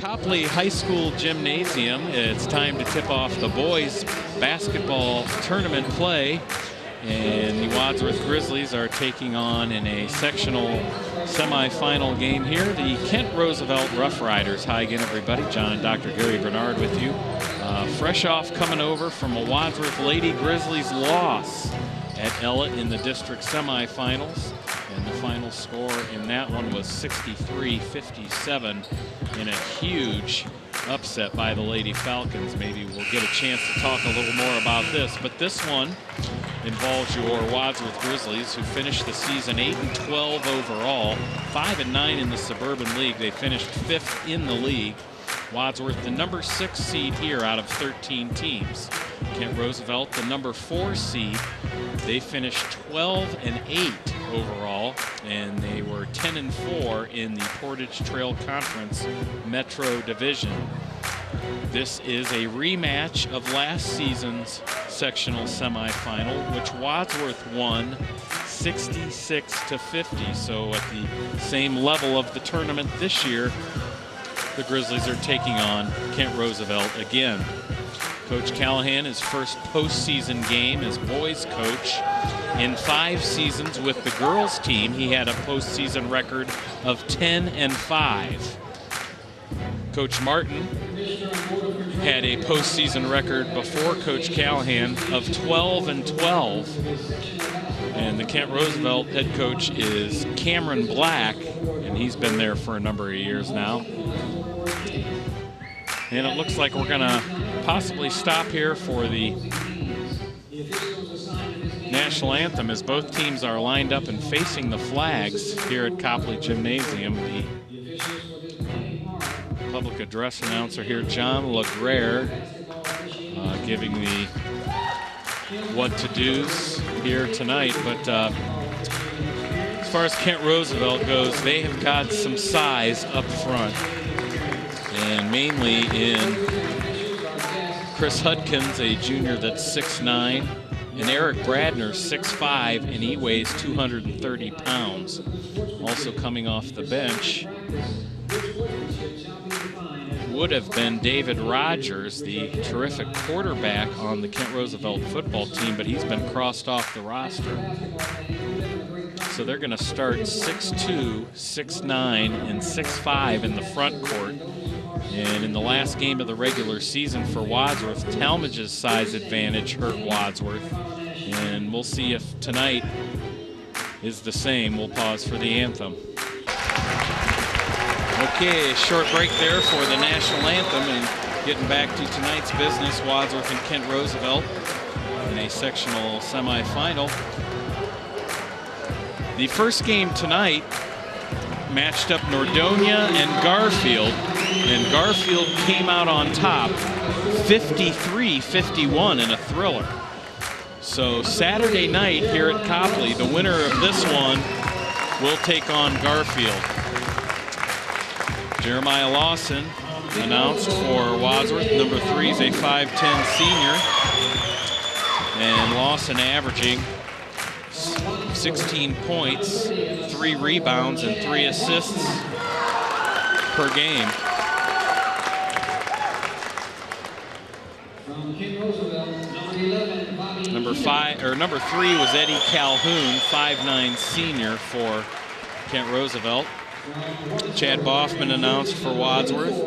Copley High School gymnasium. It's time to tip off the boys basketball tournament play, and the Wadsworth Grizzlies are taking on in a sectional semifinal game here the Kent Roosevelt Rough Riders. Hi again, everybody. John and Dr. Gary Bernard with you. Fresh off coming over from a Wadsworth Lady Grizzlies loss at Ella in the district semifinals. And the final score in that one was 63-57 in a huge upset by the Lady Falcons. Maybe we'll get a chance to talk a little more about this. But this one involves your Wadsworth Grizzlies, who finished the season 8-12 overall, 5-9 in the Suburban League. They finished 5th in the league. Wadsworth, the number 6 seed here out of 13 teams. Kent Roosevelt, the number 4 seed. They finished 12-8 overall, and they were 10-4 in the Portage Trail Conference Metro Division. This is a rematch of last season's sectional semifinal, which Wadsworth won 66-50. So at the same level of the tournament this year, the Grizzlies are taking on Kent Roosevelt again. Coach Callahan, his first postseason game as boys coach. In 5 seasons with the girls team, he had a postseason record of 10-5. Coach Martin had a postseason record before Coach Callahan of 12-12. And the Kent Roosevelt head coach is Cameron Black, and he's been there for a number of years now. And it looks like we're gonna possibly stop here for the national anthem as both teams are lined up and facing the flags here at Copley Gymnasium. The public address announcer here, John LaGrare, giving the what-to-dos here tonight. But as far as Kent Roosevelt goes, they have got some size up front, and mainly in Chris Hudkins, a junior that's 6'9", and Eric Bradner, 6'5", and he weighs 230 pounds. Also coming off the bench would have been David Rogers, the terrific quarterback on the Kent Roosevelt football team, but he's been crossed off the roster. So they're going to start 6'2", 6'9", and 6'5" in the front court. And in the last game of the regular season for Wadsworth, Talmadge's size advantage hurt Wadsworth. And we'll see if tonight is the same. We'll pause for the anthem. Okay, short break there for the national anthem, and getting back to tonight's business, Wadsworth and Kent Roosevelt in a sectional semifinal. The first game tonight matched up Nordonia and Garfield, and Garfield came out on top 53-51 in a thriller. So Saturday night here at Copley, the winner of this one will take on Garfield. Jeremiah Lawson announced for Wadsworth. Number 3 is a 5'10" senior, and Lawson averaging 16 points, 3 rebounds, and 3 assists per game. Number 3 was Eddie Calhoun, 5'9" senior for Kent Roosevelt. Chad Baugman announced for Wadsworth,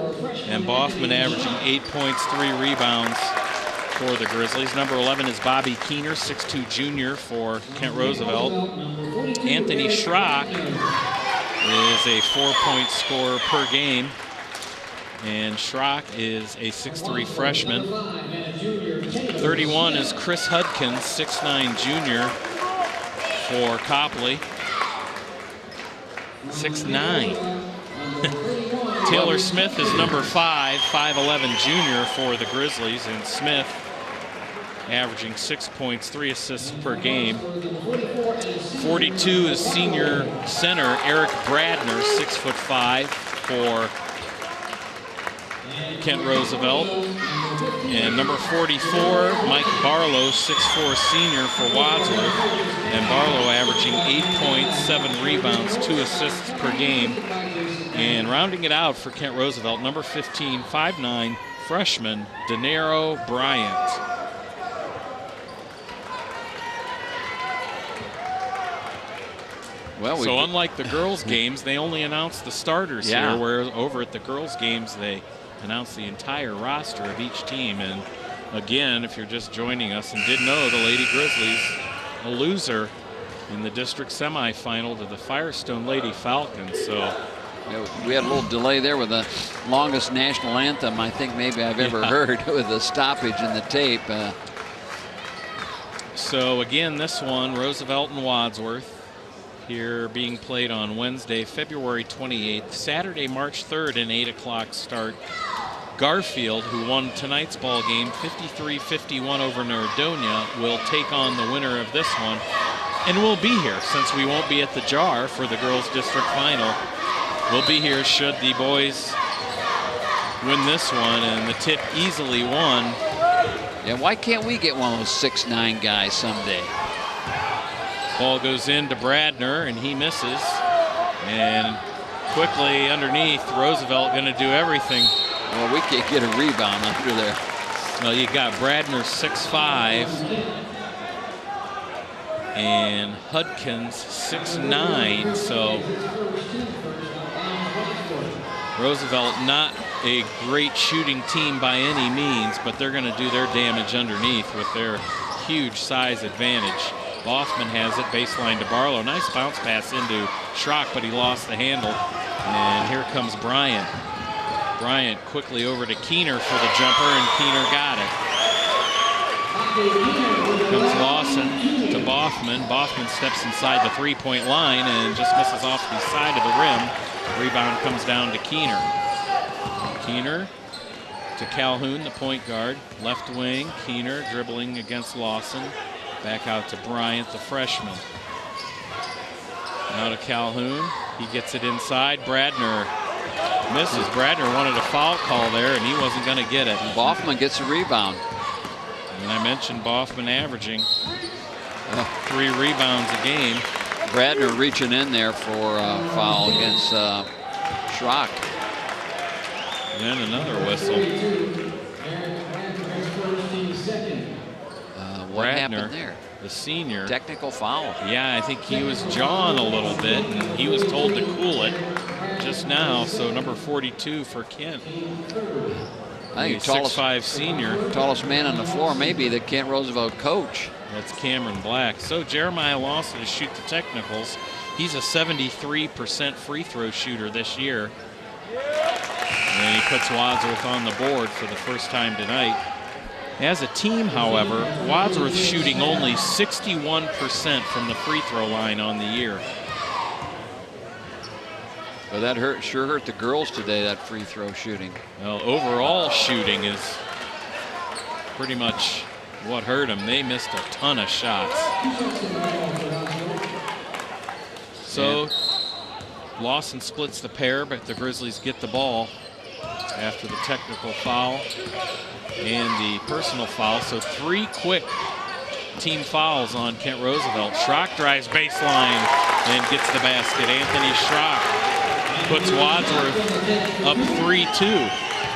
and Baugman averaging 8 points, 3 rebounds for the Grizzlies. Number 11 is Bobby Keener, 6'2" junior for Kent Roosevelt. Anthony Schrock is a 4-point scorer per game, and Schrock is a 6'3" freshman. 31 is Chris Hudkins, 6'9" junior for Copley. 6'9". Taylor Smith is number 5, 5'11" junior for the Grizzlies, and Smith averaging 6 points, 3 assists per game. 42 is senior center Eric Bradner, 6'5" for Kent Roosevelt. And number 44, Mike Barlow, 6'4" senior for Wadsworth. And Barlow averaging 8 points, 7 rebounds, 2 assists per game. And rounding it out for Kent Roosevelt, number 15, 5'9", freshman, Denaro Bryant. Well, so unlike the girls' games, they only announced the starters here, whereas over at the girls' games, they announced the entire roster of each team. And again, if you're just joining us and didn't know, the Lady Grizzlies, a loser in the district semifinal to the Firestone Lady Falcons. So we had a little delay there with the longest national anthem I think maybe I've ever heard, with a stoppage in the tape. So again, this one, Roosevelt and Wadsworth, here being played on Wednesday, February 28th, Saturday, March 3rd, an 8 o'clock start. Garfield, who won tonight's ball game 53-51 over Nordonia, will take on the winner of this one. And we'll be here, since we won't be at the Jar for the girls' district final. We'll be here should the boys win this one, and the tip easily won. Yeah, why can't we get one of those 6'9" guys someday? Ball goes into Bradner, and he misses. And quickly underneath, Roosevelt going to do everything. Well, we can't get a rebound under there. Well, you got Bradner 6'5", and Hudkins 6'9", so Roosevelt not a great shooting team by any means, but they're going to do their damage underneath with their huge size advantage. Baugman has it, baseline to Barlow. Nice bounce pass into Schrock, but he lost the handle. And here comes Bryant. Bryant quickly over to Keener for the jumper, and Keener got it. Comes Lawson to Baugman. Baugman steps inside the three-point line and just misses off the side of the rim. Rebound comes down to Keener. Keener to Calhoun, the point guard. Left wing, Keener dribbling against Lawson. Back out to Bryant, the freshman. Now to Calhoun. He gets it inside. Bradner misses. Bradner wanted a foul call there, and he wasn't going to get it. Baugman gets a rebound. And I mentioned Baugman averaging 3 rebounds a game. Bradner reaching in there for a foul against Schrock. And another whistle. What Bradner, happened there? The senior. Technical foul. Yeah, I think he was jawing a little bit, and he was told to cool it just now. So number 42 for Kent. I think 6'5" senior. Tallest man on the floor, maybe the Kent Roosevelt coach. That's Cameron Black. So Jeremiah Lawson to shoot the technicals. He's a 73% free throw shooter this year. And he puts Wadsworth on the board for the first time tonight. As a team, however, Wadsworth shooting only 61% from the free throw line on the year. Well, that sure hurt the girls today, that free throw shooting. Well, overall shooting is pretty much what hurt them. They missed a ton of shots. So Lawson splits the pair, but the Grizzlies get the ball after the technical foul and the personal foul. So 3 quick team fouls on Kent Roosevelt. Schrock drives baseline and gets the basket. Anthony Schrock puts Wadsworth up 3-2.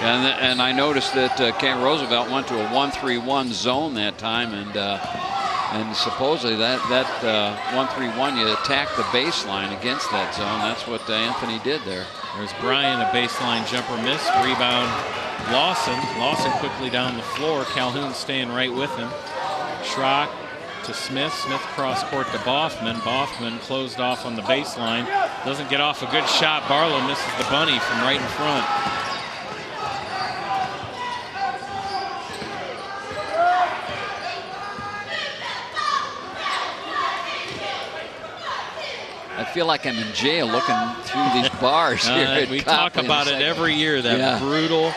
And I noticed that Kent Roosevelt went to a 1-3-1 zone that time, and supposedly that 1-3-1, you attack the baseline against that zone. That's what Anthony did there. There's Bryan, a baseline jumper missed. Rebound Lawson. Lawson quickly down the floor. Calhoun staying right with him. Schrock to Smith. Smith cross court to Baugman. Baugman closed off on the baseline. Doesn't get off a good shot. Barlow misses the bunny from right in front. I feel like I'm in jail looking through these bars here. We talk about it every year, that brutal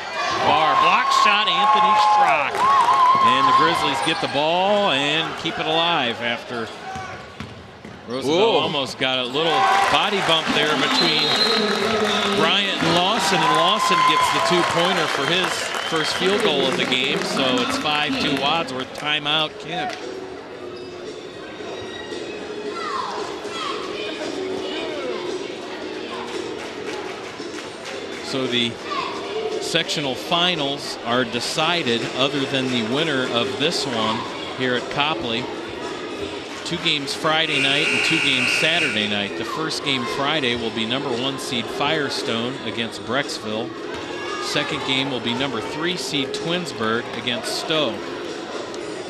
bar. Block shot, Anthony Schrock. And the Grizzlies get the ball and keep it alive after Roosevelt almost got a little body bump there between Bryant and Lawson Lawson gets the two-pointer for his first field goal of the game, so it's 5-2 Wadsworth. Timeout, Kent. So the sectional finals are decided other than the winner of this one here at Copley. 2 games Friday night and 2 games Saturday night. The first game Friday will be number 1 seed Firestone against Brecksville. Second game will be number 3 seed Twinsburg against Stowe.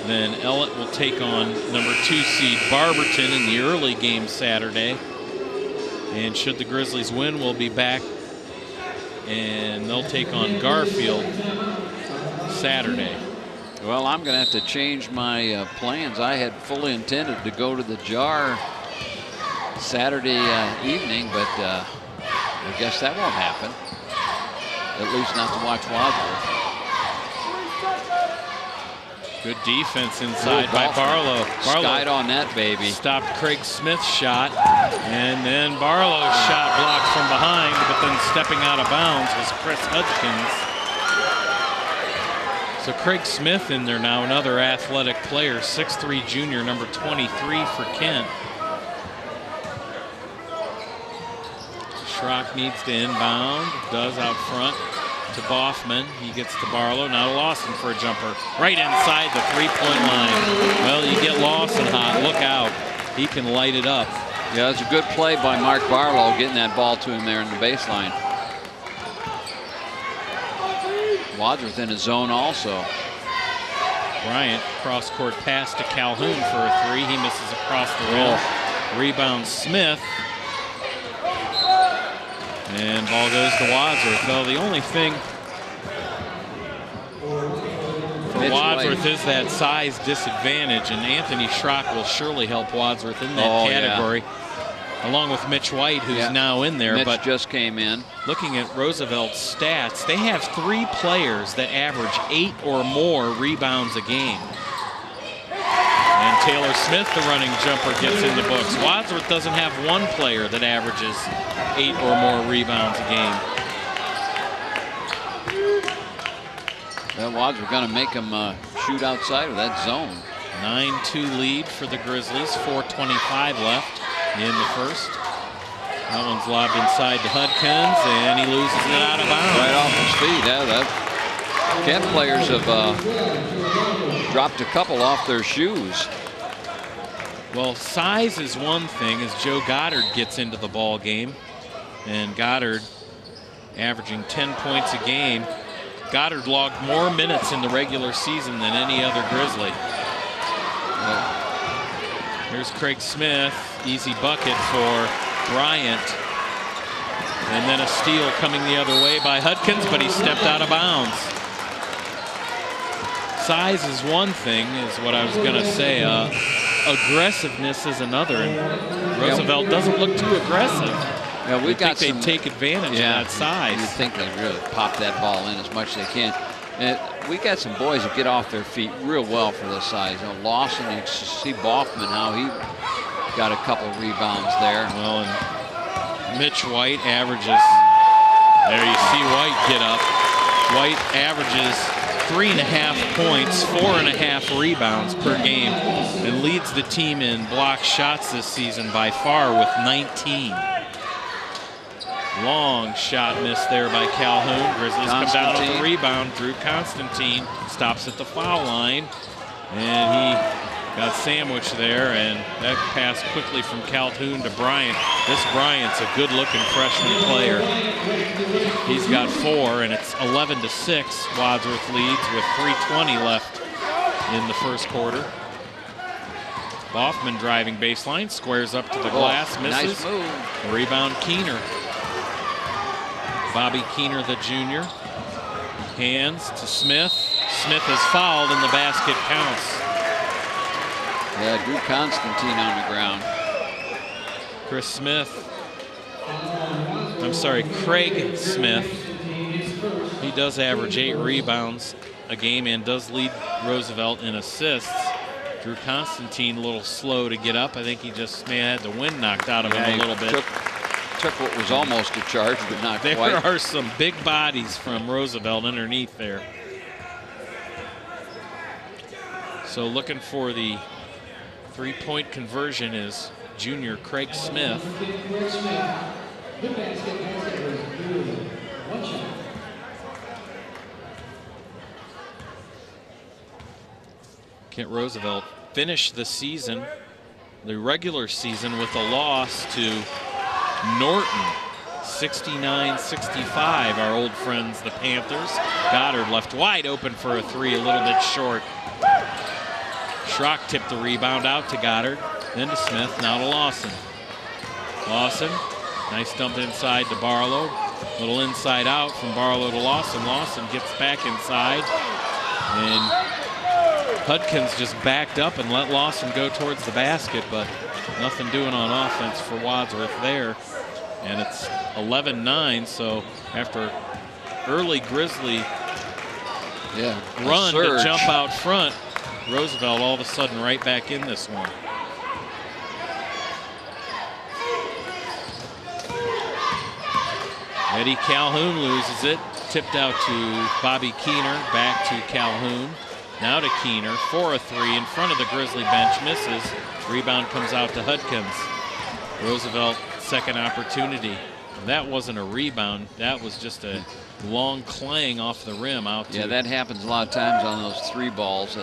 Then Ellett will take on number 2 seed Barberton in the early game Saturday. And should the Grizzlies win, we'll be back and they'll take on Garfield Saturday. Well, I'm going to have to change my plans. I had fully intended to go to the Jar Saturday evening, but I guess that won't happen. At least not to watch Wadsworth. Good defense inside by Barlow. Skied on that baby. Stopped Craig Smith's shot, and then Barlow's shot blocked from behind, but then stepping out of bounds was Chris Hudkins. So Craig Smith in there now, another athletic player, 6'3" junior, number 23 for Kent. Schrock needs to inbound, does out front to Baugman. He gets to Barlow, now to Lawson for a jumper. Right inside the three-point line. Well, you get Lawson hot, look out. He can light it up. Yeah, it's a good play by Mark Barlow getting that ball to him there in the baseline. Wadsworth in his zone also. Bryant cross-court pass to Calhoun for a 3. He misses across the rim. Rebound Smith. And ball goes to Wadsworth. Well, the only thing for Wadsworth is that size disadvantage, and Anthony Schrock will surely help Wadsworth in that category. Yeah. Along with Mitch White, who's now in there. Mitch just came in. Looking at Roosevelt's stats, they have 3 players that average 8 or more rebounds a game. And Taylor Smith, the running jumper, gets in the books. Wadsworth doesn't have 1 player that averages 8 or more rebounds a game. Well, Wadsworth going to make him shoot outside of that zone. 9-2 lead for the Grizzlies, 4:25 left in the first. That one's lobbed inside to Hudkins, and he loses it out of bounds. Right off his feet. Yeah, that Kent players have dropped a couple off their shoes. Well, size is one thing as Joe Goddard gets into the ball game, and Goddard averaging 10 points a game. Goddard logged more minutes in the regular season than any other Grizzly. Here's Craig Smith, easy bucket for Bryant. And then a steal coming the other way by Hudkins, but he stepped out of bounds. Size is one thing, is what I was going to say. Aggressiveness is another. And Roosevelt doesn't look too aggressive. Yeah, we got they'd take advantage of that size. You'd think they'd really pop that ball in as much as they can. And we got some boys that get off their feet real well for this size. You know, Lawson, you see Baugman, how he got a couple rebounds there. Well, and Mitch White averages, there you see White get up. White averages 3.5 points, 4.5 rebounds per game, and leads the team in block shots this season by far with 19. Long shot missed there by Calhoun. Grizzlies come down with the rebound. Drew Constantine stops at the foul line, and he got sandwiched there, and that pass quickly from Calhoun to Bryant. This Bryant's a good-looking freshman player. He's got 4, and it's 11-6. Wadsworth leads with 3:20 left in the first quarter. Baugman driving baseline, squares up to the glass, misses. Nice move. Rebound Keener. Bobby Keener, the junior. Hands to Smith. Smith is fouled and the basket counts. Yeah, Drew Constantine on the ground. Craig Smith. He does average 8 rebounds a game and does lead Roosevelt in assists. Drew Constantine a little slow to get up. I think he just may have had the wind knocked out of him a little bit. took what was almost a charge, but not quite. There are some big bodies from Roosevelt underneath there. So looking for the three-point conversion is junior Craig Smith. Kent Roosevelt finished the season, the regular season, with a loss to Norton, 69-65. Our old friends, the Panthers. Goddard left wide open for a three, a little bit short. Schrock tipped the rebound out to Goddard, then to Smith, now to Lawson. Lawson, nice dump inside to Barlow. Little inside out from Barlow to Lawson. Lawson gets back inside, and Hudkins just backed up and let Lawson go towards the basket, but nothing doing on offense for Wadsworth there. And it's 11-9, so after early Grizzly run to jump out front, Roosevelt all of a sudden right back in this one. Eddie Calhoun loses it. Tipped out to Bobby Keener, back to Calhoun. Now to Keener for a three in front of the Grizzly bench, misses. Rebound comes out to Hudkins. Roosevelt, second opportunity. That wasn't a rebound, that was just a long clang off the rim out to. Yeah, that happens a lot of times on those three balls.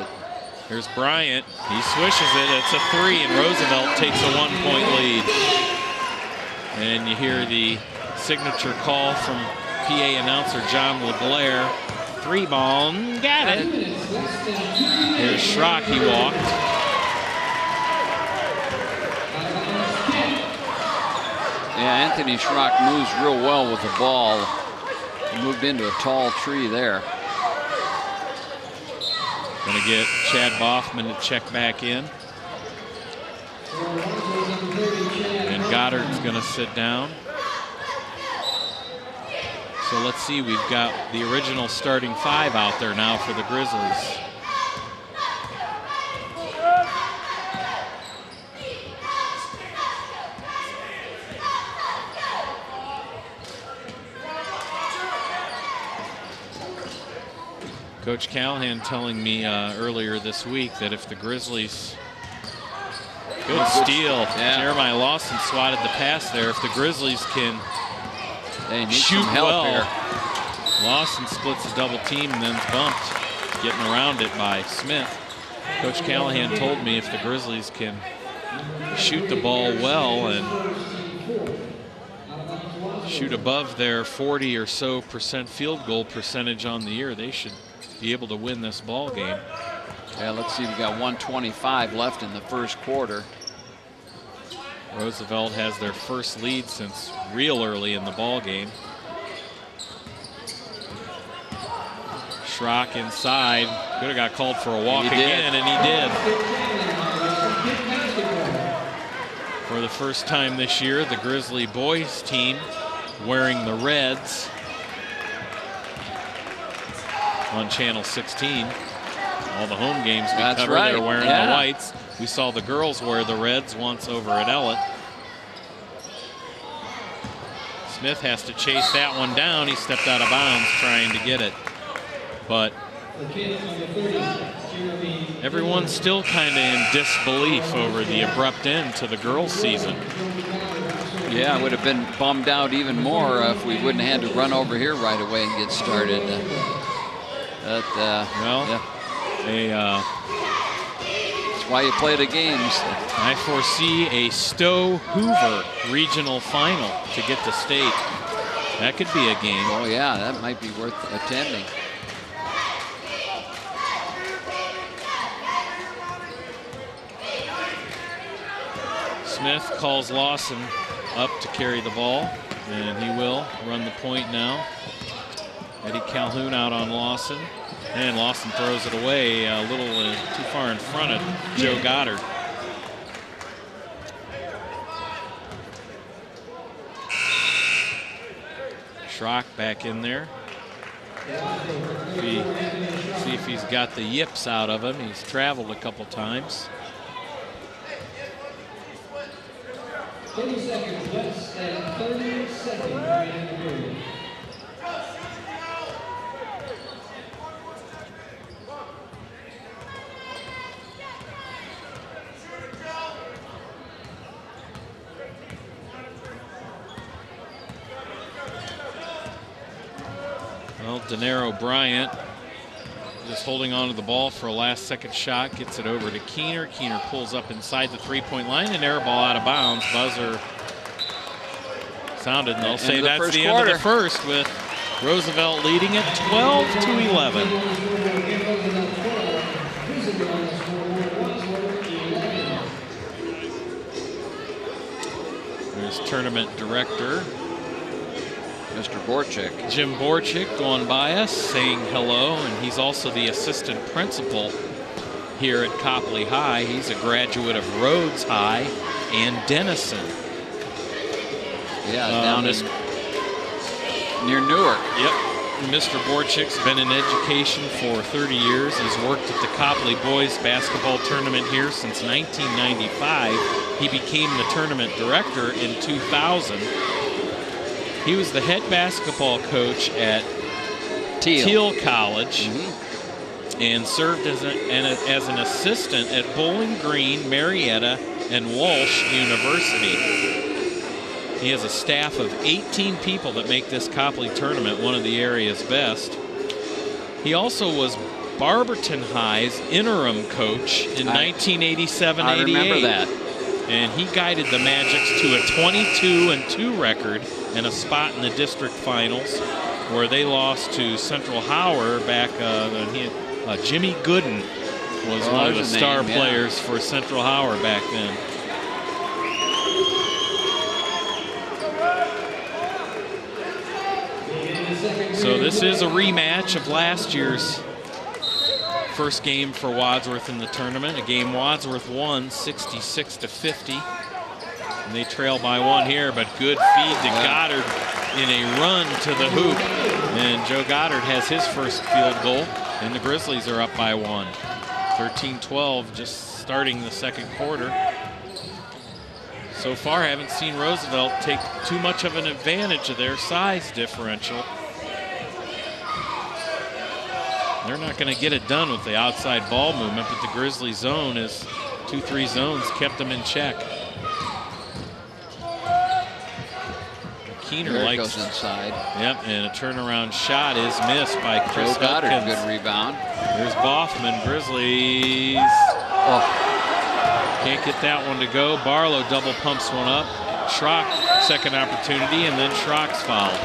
Here's Bryant, he swishes it, it's a three, and Roosevelt takes a 1-point lead. And you hear the signature call from PA announcer John LeGlaire. Three ball, got it. Here's Schrock, he walked. Yeah, Anthony Schrock moves real well with the ball. He moved into a tall tree there. Gonna get Chad Baugman to check back in. And Goddard's gonna sit down. So let's see, we've got the original starting five out there now for the Grizzlies. Coach Callahan telling me earlier this week that if the Grizzlies, good steal, Jeremiah Lawson swatted the pass there. If the Grizzlies can shoot well here, Lawson splits a double team and then's bumped, getting around it by Smith. Coach Callahan told me if the Grizzlies can shoot the ball well and shoot above their 40 or so % field goal percentage on the year, they should be able to win this ball game. Yeah, let's see, we got 1:25 left in the first quarter. Roosevelt has their first lead since real early in the ball game. Schrock inside, could have got called for a walk again, and he did. For the first time this year, the Grizzly boys team wearing the reds on Channel 16. All the home games we cover, they're wearing the whites. We saw the girls wear the reds once over at Ellett. Smith has to chase that one down. He stepped out of bounds trying to get it. But everyone's still kind of in disbelief over the abrupt end to the girls' season. Yeah, I would have been bummed out even more if we wouldn't have had to run over here right away and get started. That's why you play the games. I foresee a Stowe-Hoover regional final to get to state. That could be a game. Oh yeah, that might be worth attending. Smith calls Lawson up to carry the ball, and he will run the point now. Eddie Calhoun out on Lawson, and Lawson throws it away a little too far in front of Joe Goddard. Schrock back in there. See if he's got the yips out of him. He's traveled a couple times. 30 seconds left and 30 Well, Denaro Bryant just holding on to the ball for a last-second shot, gets it over to Keener. Keener pulls up inside the three-point line, and air ball out of bounds. Buzzer sounded, and they'll say that's the end of the first, with Roosevelt leading it 12-11. There's tournament director Mr. Borchik. Jim Borchik going by us, saying hello, and he's also the assistant principal here at Copley High. He's a graduate of Rhodes High and Denison. Yeah, down near Newark. Yep. Mr. Borchik's been in education for 30 years. He's worked at the Copley boys basketball tournament here since 1995. He became the tournament director in 2000. He was the head basketball coach at Thiel College and served as an assistant at Bowling Green, Marietta, and Walsh University. He has a staff of 18 people that make this Copley tournament one of the area's best. He also was Barberton High's interim coach in 1987-88. I remember that. And he guided the Magics to a 22-2 record and a spot in the district finals, where they lost to Central Howard back. Jimmy Gooden was one of the star players for Central Howard back then. So this is a rematch of last year's first game for Wadsworth in the tournament, a game Wadsworth won 66-50. And they trail by one here, but good feed to Goddard in a run to the hoop. And Joe Goddard has his first field goal, and the Grizzlies are up by one. 13-12, just starting the second quarter. So far, I haven't seen Roosevelt take too much of an advantage of their size differential. They're not going to get it done with the outside ball movement, but the Grizzly zone is 2-3 zones kept them in check. Keener likes goes inside. Yep, and a turnaround shot is missed by Chris Joe Goddard. Hopkins. Good rebound. There's Baugman. Grizzlies can't get that one to go. Barlow double pumps one up. Schrock, second opportunity, and then Schrock's fouled.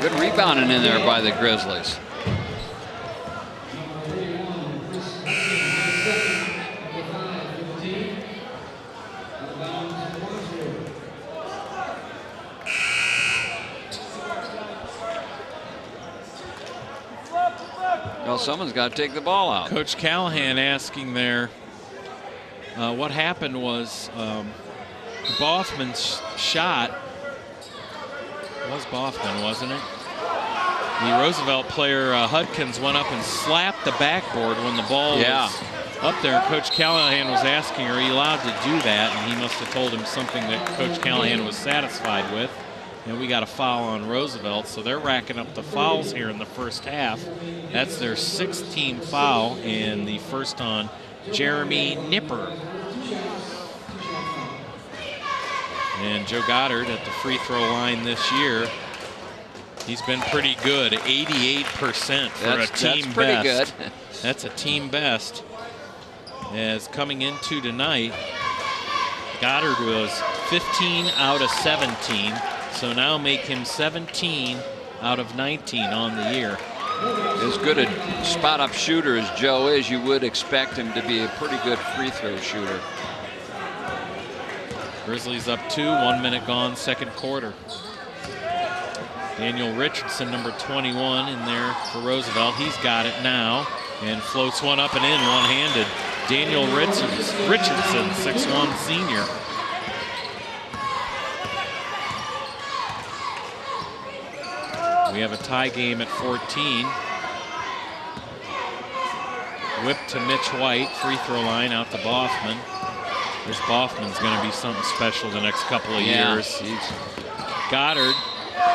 Good rebounding in there by the Grizzlies. Well, someone's got to take the ball out. Coach Callahan asking there, what happened was Baugman's shot was Baugman, wasn't it? The Roosevelt player Hudkins went up and slapped the backboard when the ball was up there. Coach Callahan was asking, are you allowed to do that? And he must have told him something that Coach Callahan was satisfied with. And we got a foul on Roosevelt, so they're racking up the fouls here in the first half. That's their 16th foul, and the first on Jeremy Nipper. And Joe Goddard at the free throw line this year. He's been pretty good, 88% for a team best. That's pretty good. That's a team best. As coming into tonight, Goddard was 15 out of 17. So now make him 17 out of 19 on the year. As good a spot-up shooter as Joe is, you would expect him to be a pretty good free throw shooter. Grizzlies up 2, 1 minute gone, second quarter. Daniel Richardson, number 21, in there for Roosevelt. He's got it now and floats one up and in one-handed. Daniel Richardson, 6'1" senior. We have a tie game at 14. Whip to Mitch White, free throw line out to Baugman. This Baugman's going to be something special the next couple of years. Goddard,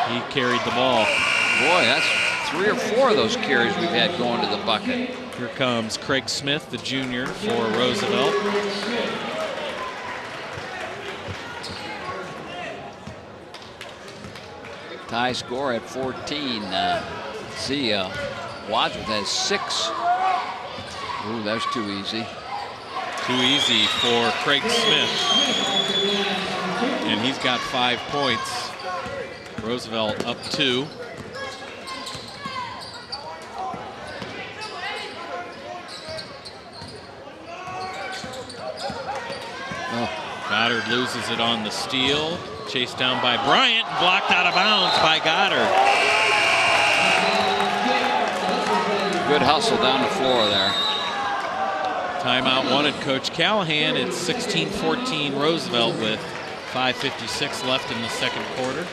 he carried the ball. Boy, that's 3 or 4 of those carries we've had going to the bucket. Here comes Craig Smith, the junior for Roosevelt. Tie score at 14. See, Wadsworth has 6. Ooh, that's too easy. Too easy for Craig Smith. And he's got 5 points. Roosevelt up 2. Goddard loses it on the steal. Chased down by Bryant, blocked out of bounds by Goddard. Good hustle down the floor there. Timeout wanted Coach Callahan. It's 16-14 Roosevelt with 5:56 left in the second quarter.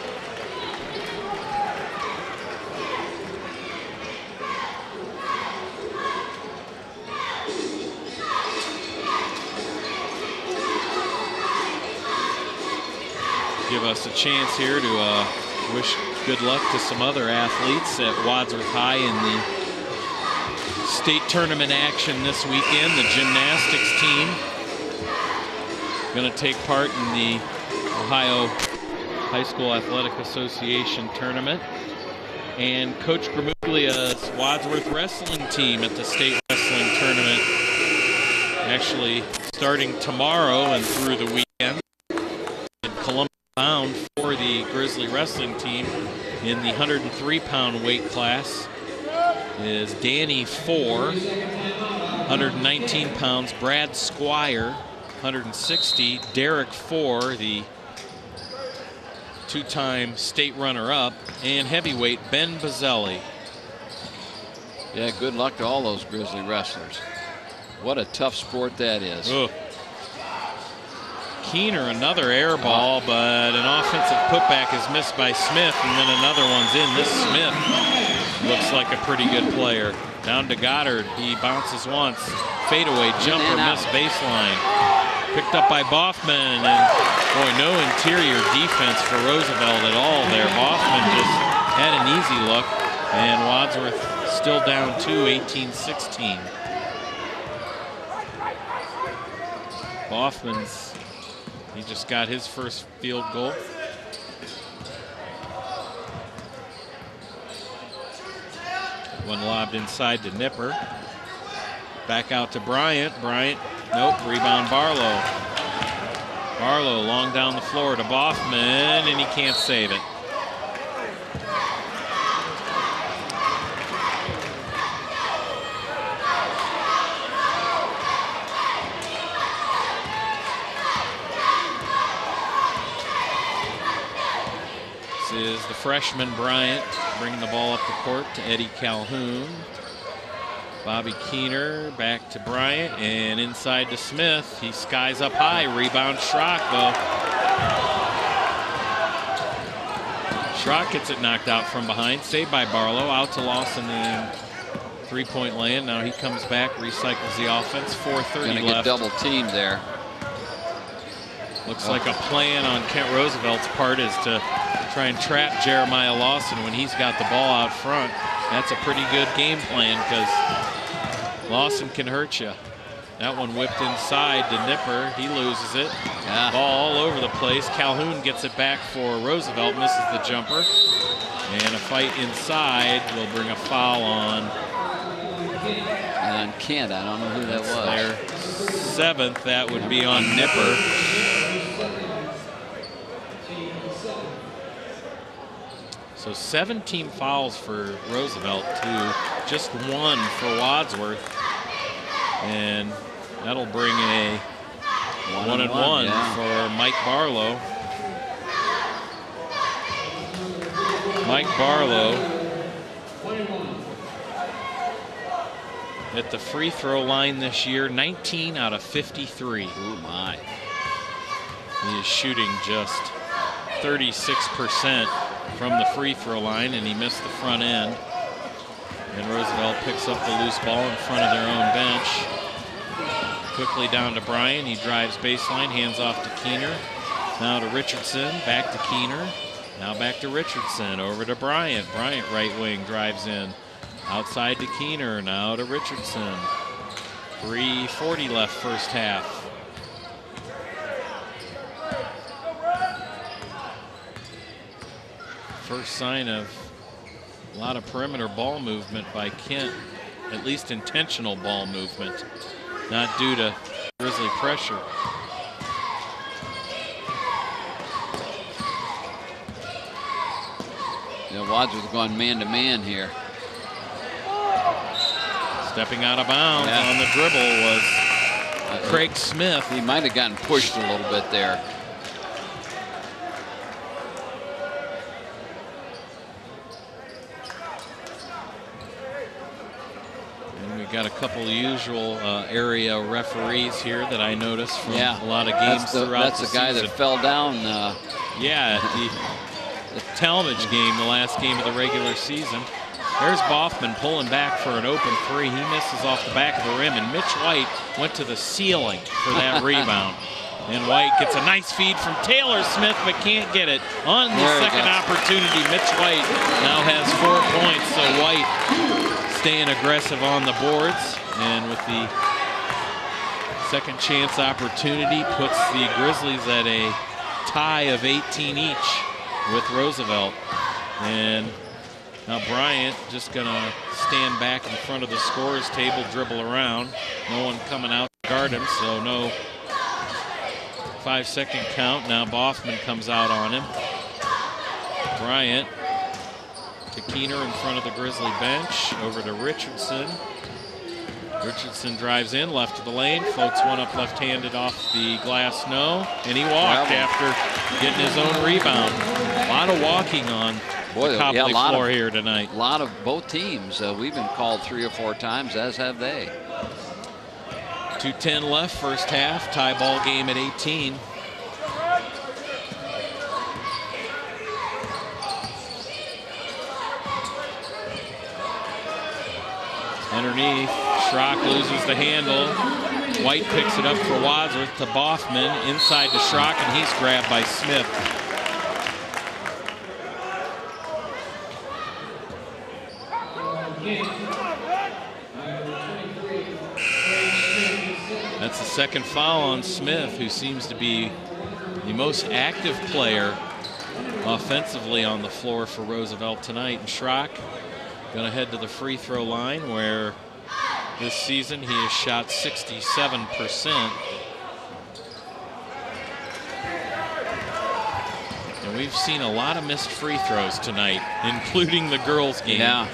Give us a chance here to wish good luck to some other athletes at Wadsworth High in the state tournament action this weekend. The gymnastics team going to take part in the Ohio High School Athletic Association tournament. And Coach Gramuglia's Wadsworth wrestling team at the state wrestling tournament, actually starting tomorrow and through the weekend. In Columbus bound for the Grizzly wrestling team in the 103-pound weight class is Danny Four, 119 pounds, Brad Squire, 160, Derek Four, the two-time state runner-up, and heavyweight Ben Bazzelli. Yeah, good luck to all those Grizzly wrestlers. What a tough sport that is. Ugh. Keener, another air ball, but an offensive putback is missed by Smith, and then another one's in. This Smith looks like a pretty good player. Down to Goddard. He bounces once. Fadeaway jumper, missed baseline. Picked up by Baugman, and boy, no interior defense for Roosevelt at all there. Baugman just had an easy look, and Wadsworth still down 2, 18-16. Baugman's, he just got his first field goal. One lobbed inside to Nipper. Back out to Bryant. Bryant, nope, rebound Barlow. Barlow long down the floor to Baugman, and he can't save it. Is the freshman Bryant bringing the ball up the court to Eddie Calhoun. Bobby Keener back to Bryant and inside to Smith. He skies up high. Rebound Schrock though. Schrock gets it knocked out from behind. Saved by Barlow. Out to Lawson and three-point land. Now he comes back, recycles the offense. 4:30 left. Get double teamed there. Looks like a plan on Kent Roosevelt's part is to try and trap Jeremiah Lawson when he's got the ball out front. That's a pretty good game plan because Lawson can hurt you. That one whipped inside to Nipper. He loses it. Yeah. Ball all over the place. Calhoun gets it back for Roosevelt, misses the jumper. And a fight inside will bring a foul on Kent. I don't know who that was. Their 7th, that would be on Nipper. So 17 fouls for Roosevelt to just 1 for Wadsworth. And that'll bring a 1-and-1 for Mike Barlow. Mike Barlow at the free throw line this year, 19 out of 53. Oh my. He is shooting just 36% from the free throw line, and he missed the front end. And Roosevelt picks up the loose ball in front of their own bench. Quickly down to Bryan. He drives baseline, hands off to Keener. Now to Richardson, back to Keener. Now back to Richardson, over to Bryant. Bryant right wing drives in. Outside to Keener, now to Richardson. 3:40 left first half. First sign of a lot of perimeter ball movement by Kent, at least intentional ball movement, not due to Grizzly pressure. Yeah, Wadsworth going man-to-man here. Stepping out of bounds on the dribble was Craig Smith. He might have gotten pushed a little bit there. And we've got a couple of usual area referees here that I noticed from a lot of games throughout the season. That's the guy that fell down. Yeah, at the Talmadge game, the last game of the regular season. There's Baugman pulling back for an open three. He misses off the back of the rim, and Mitch White went to the ceiling for that rebound. And White gets a nice feed from Taylor Smith, but can't get it. On the second opportunity, Mitch White now has 4 points, so White staying aggressive on the boards. And with the second chance opportunity, puts the Grizzlies at a tie of 18 each with Roosevelt. And now Bryant just gonna stand back in front of the scorer's table, dribble around. No one coming out to guard him, so no 5-second count. Now Baugman comes out on him. Bryant to Keener in front of the Grizzly bench, over to Richardson. Richardson drives in, left of the lane, floats one up left-handed off the glass, no, and he walked after getting his own rebound. A lot of walking on the Copley floor here tonight. A lot of both teams. We've been called 3 or 4 times, as have they. 2:10 left first half, tie ball game at 18. Underneath, Schrock loses the handle. White picks it up for Wadsworth to Baugman, inside to Schrock, and he's grabbed by Smith. That's the second foul on Smith, who seems to be the most active player offensively on the floor for Roosevelt tonight. And Schrock going to head to the free throw line, where this season he has shot 67%. And we've seen a lot of missed free throws tonight, including the girls' game. Yeah.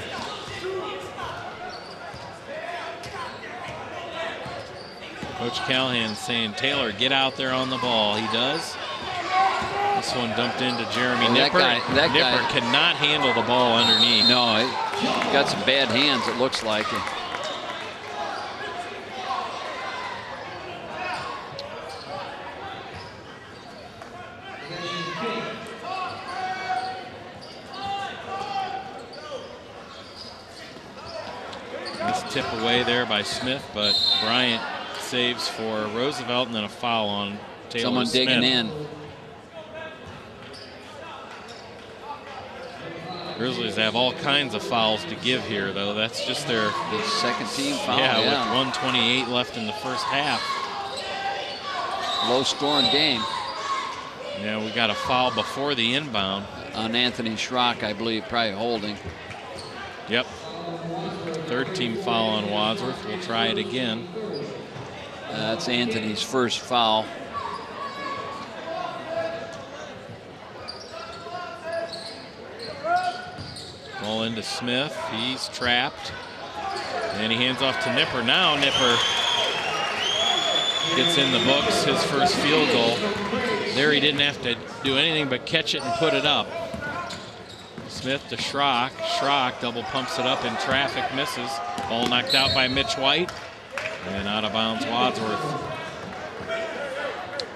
Coach Callahan saying, Taylor, get out there on the ball. He does. This one dumped into Jeremy Nipper. That Nipper cannot handle the ball underneath. No, he got some bad hands, it looks like. Nice tip away there by Smith, but Bryant saves for Roosevelt, and then a foul on Taylor Someone Smith. digging in. Grizzlies have all kinds of fouls to give here, though. That's just their second team foul. Yeah, with 1:28 left in the first half. Low scoring game. Yeah, we got a foul before the inbound. On Anthony Schrock, I believe, probably holding. Yep. Third team foul on Wadsworth. We'll try it again. That's Anthony's first foul. Ball into Smith. He's trapped. And he hands off to Nipper. Now Nipper gets in the books, his first field goal. There he didn't have to do anything but catch it and put it up. Smith to Schrock. Schrock double pumps it up in traffic, misses. Ball knocked out by Mitch White. And out of bounds Wadsworth.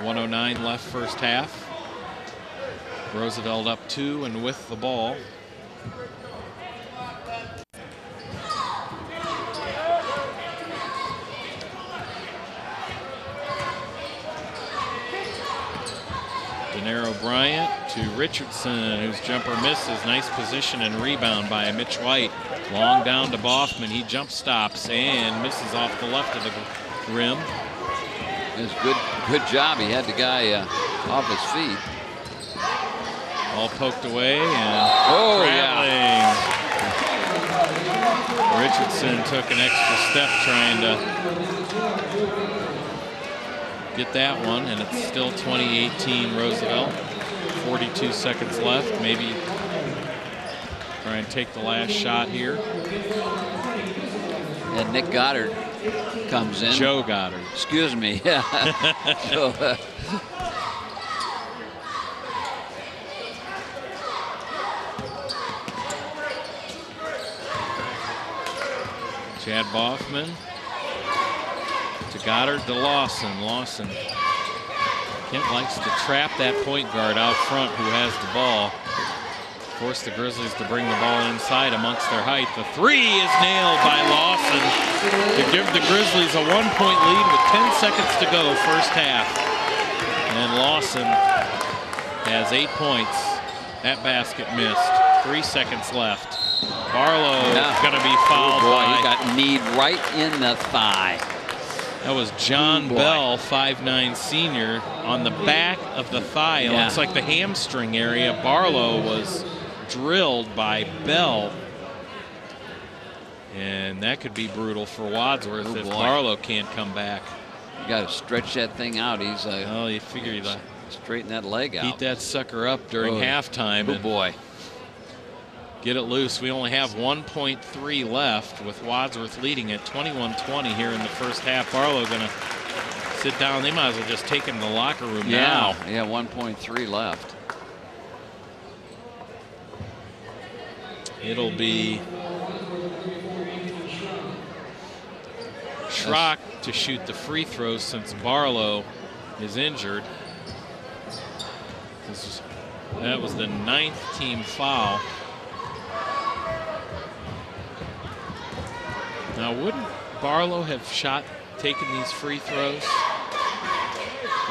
1:09 left first half. Roosevelt up 2 and with the ball. Denaro Bryant to Richardson, whose jumper misses. Nice position and rebound by Mitch White. Long down to Baugman. He jump stops and misses off the left of the rim. It was good job. He had the guy off his feet. All poked away and traveling. Richardson took an extra step trying to get that one, and it's still 20-18 Roosevelt. 42 seconds left. Maybe try and take the last shot here. And Nick Goddard comes in. Joe Goddard. Excuse me. Yeah. So, Chad Baugman to Goddard to Lawson. Lawson. Kent likes to trap that point guard out front who has the ball. Force the Grizzlies to bring the ball inside amongst their height. The three is nailed by Lawson to give the Grizzlies a 1-point lead with 10 seconds to go, first half. And Lawson has 8 points. That basket missed. 3 seconds left. Barlow going to be fouled by. He got kneed right in the thigh. That was John Bell, 5'9" senior, on the back of the thigh. It looks like the hamstring area. Barlow was drilled by Bell. And that could be brutal for Wadsworth if Barlow can't come back. You got to stretch that thing out. He's well, you figure you straighten that leg out. Heat that sucker up during halftime. Oh boy. Get it loose. We only have 1.3 left with Wadsworth leading at 21-20 here in the first half. Barlow going to sit down. They might as well just take him to the locker room now. Yeah, 1.3 left. It'll be Schrock to shoot the free throws since Barlow is injured. That was the 9th team foul. Now, wouldn't Barlow have taken these free throws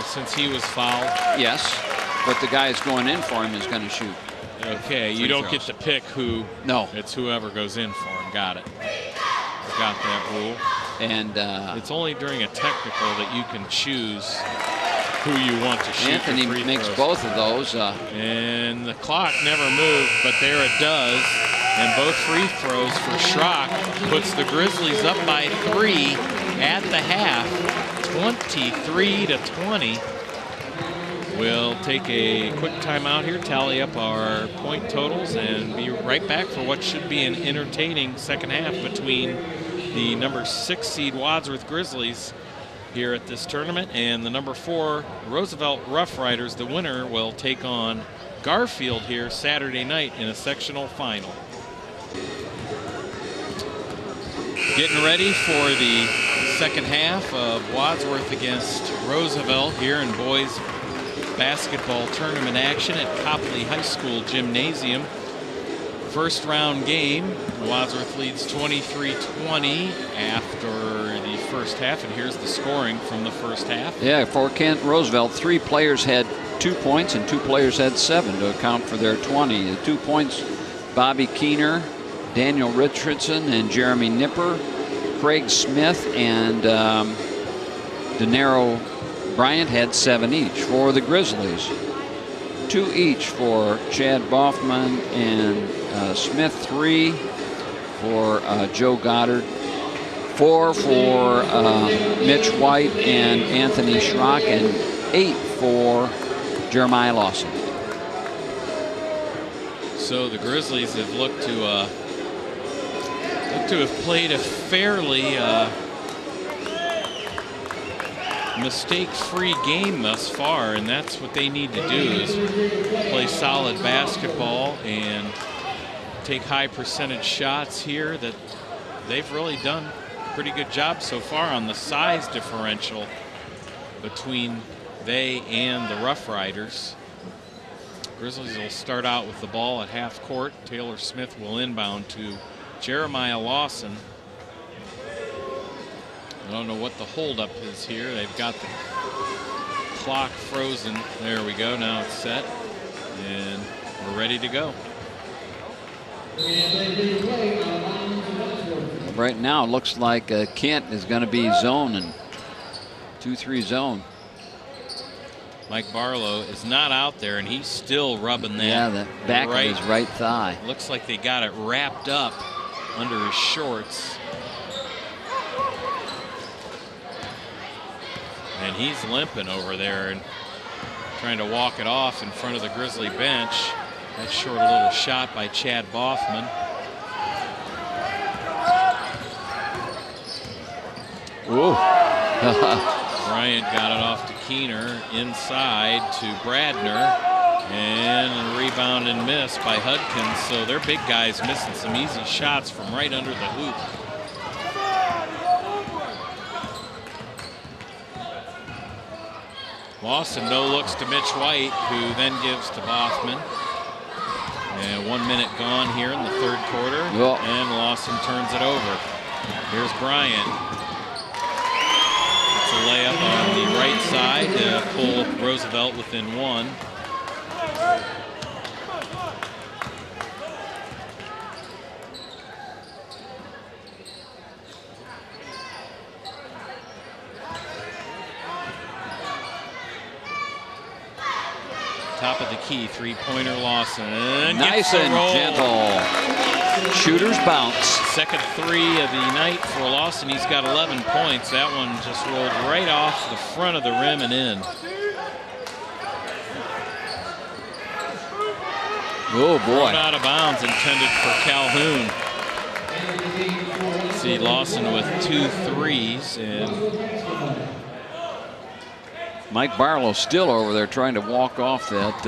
since he was fouled? Yes, but the guy who's going in for him is going to shoot. Okay, you don't get to pick who. No. It's whoever goes in for him. Got it. Got that rule. And it's only during a technical that you can choose who you want to shoot. Anthony makes both of those. And the clock never moved, but there it does. And both free throws for Schrock puts the Grizzlies up by 3 at the half, 23-20. We'll take a quick timeout here, tally up our point totals, and be right back for what should be an entertaining second half between the number 6 seed Wadsworth Grizzlies here at this tournament and the number 4 Roosevelt Rough Riders. The winner will take on Garfield here Saturday night in a sectional final. Getting ready for the second half of Wadsworth against Roosevelt here in boys basketball tournament action at Copley High School Gymnasium. First round game, Wadsworth leads 23-20 after the first half, and here's the scoring from the first half. Yeah, for Kent Roosevelt, 3 players had 2 points and 2 players had 7 to account for their 20. The 2 points, Bobby Keener, Daniel Richardson, and Jeremy Nipper. Craig Smith and Denaro Bryant had 7 each for the Grizzlies. 2 each for Chad Baugman and Smith, 3 for Joe Goddard, 4 for Mitch White and Anthony Schrock, and 8 for Jeremiah Lawson. So the Grizzlies have looked to have played a fairly mistake-free game thus far, and that's what they need to do, is play solid basketball and take high percentage shots here. That they've really done a pretty good job so far on the size differential between they and the Rough Riders. Grizzlies will start out with the ball at half court. Taylor Smith will inbound to Jeremiah Lawson. I don't know what the holdup is here. They've got the clock frozen. There we go. Now it's set. and we're ready to go. Right now, it looks like Kent is going to be zone and 2-3 zone. Mike Barlow is not out there, and he's still rubbing that. Yeah, the back of his right thigh. Looks like they got it wrapped up under his shorts. And he's limping over there and trying to walk it off in front of the Grizzly bench. That short little shot by Chad Baugman. Ooh. Bryant got it off to Keener, inside to Bradner, and a rebound and miss by Hudkins. So their big guys missing some easy shots from right under the hoop. Lawson no looks to Mitch White, who then gives to Baugman. And 1 minute gone here in the third quarter, and Lawson turns it over. Here's Bryant. It's a layup on the right side to pull Roosevelt within one. Top of the key, three-pointer Lawson. Nice and gentle. Shooter's bounce. Second three of the night for Lawson. He's got 11 points. That one just rolled right off the front of the rim and in. Oh, boy. Out of bounds, intended for Calhoun. See Lawson with 2 threes, and Mike Barlow still over there trying to walk off that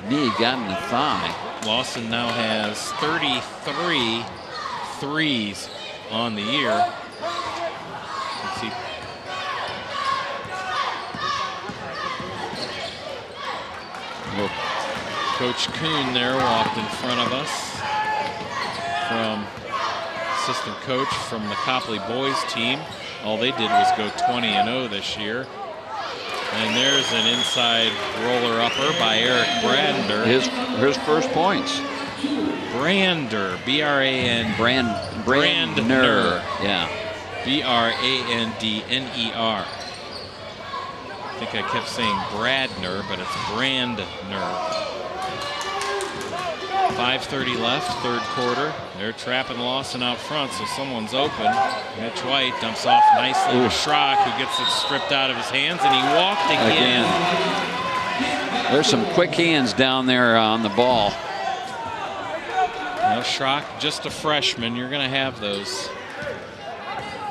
knee, got in the thigh. Lawson now has 33 threes on the year. Let's see. Well, Coach Kuhn there walked in front of us, from assistant coach from the Copley boys team. All they did was go 20-0 this year. And there's an inside roller upper by Eric Brander. His first points. Brander, B-R-A-N. Brandner. Yeah. B-R-A-N-D-N-E-R. I think I kept saying Bradner, but it's Brandner. 5:30 left, third quarter. They're trapping Lawson out front, so someone's open. Mitch White dumps off nicely to Schrock, who gets it stripped out of his hands, and he walked again. There's some quick hands down there on the ball. Now Schrock, just a freshman, you're going to have those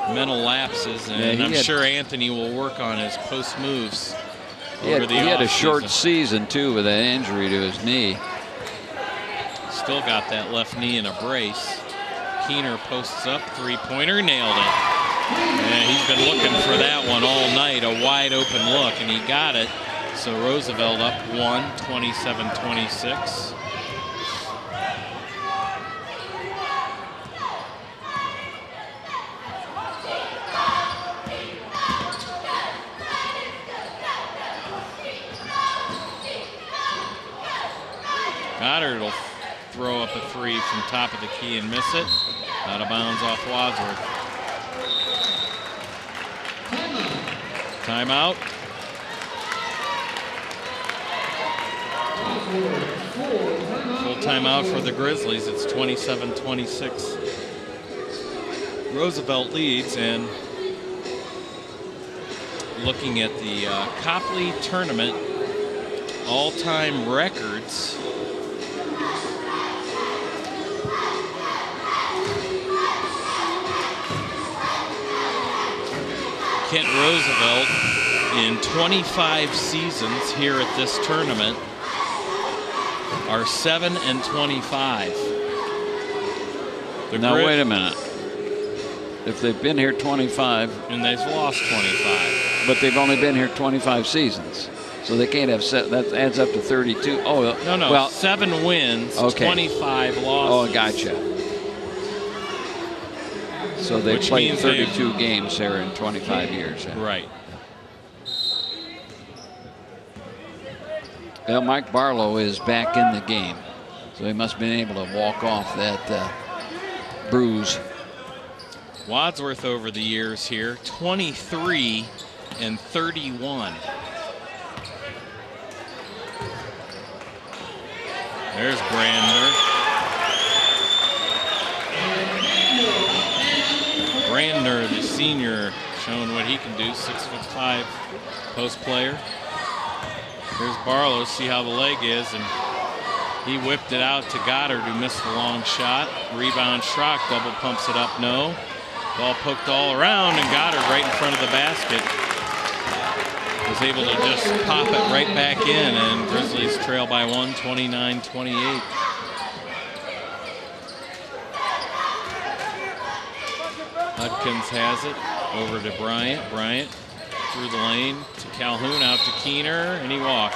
mental lapses, and I'm sure Anthony will work on his post moves. He had a short season, too, with that injury to his knee. Still got that left knee in a brace. Keener posts up, three-pointer, nailed it. And he's been looking for that one all night, a wide open look, and he got it. So Roosevelt up 1, 27-26. Goddard will throw up a three from top of the key and miss it. Out of bounds off Wadsworth. Timeout. Full timeout for the Grizzlies. It's 27-26. Roosevelt leads, and looking at the Copley tournament all-time records. Kent Roosevelt, in 25 seasons here at this tournament, are 7-25. Now wait a minute. If they've been here 25, and they've lost 25, but they've only been here 25 seasons, so they can't have set. That adds up to 32. Oh no. Well, 7 wins, okay. 25 losses. Oh, gotcha. So they played 32 games here in 25 years. Right. Well, Mike Barlow is back in the game, so he must have been able to walk off that bruise. Wadsworth over the years here, 23 and 31. There's Brandner. Brandner, the senior, showing what he can do, 6'5" post player. Here's Barlow, see how the leg is, and he whipped it out to Goddard, who missed the long shot. Rebound, Schrock double pumps it up, no. Ball poked all around, and Goddard right in front of the basket was able to just pop it right back in, and Grizzlies trail by one, 29-28. Hudkins has it over to Bryant. Bryant through the lane to Calhoun, out to Keener, and he walked.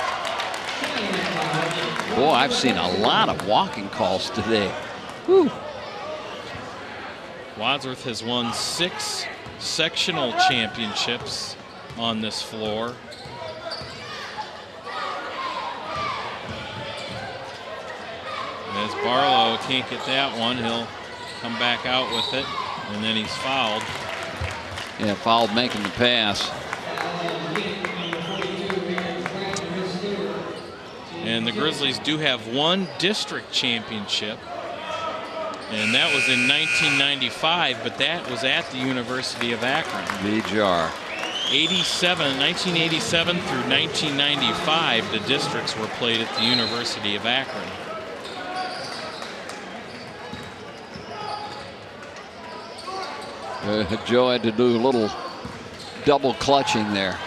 Boy, I've seen a lot of walking calls today. Whew. Wadsworth has won 6 sectional championships on this floor. As Barlow can't get that one, he'll come back out with it, and then he's fouled. Yeah, fouled making the pass. And the Grizzlies do have 1 district championship, and that was in 1995, but that was at the University of Akron. V-Jar. 1987 through 1995, the districts were played at the University of Akron. Joe had to do a little double clutching there.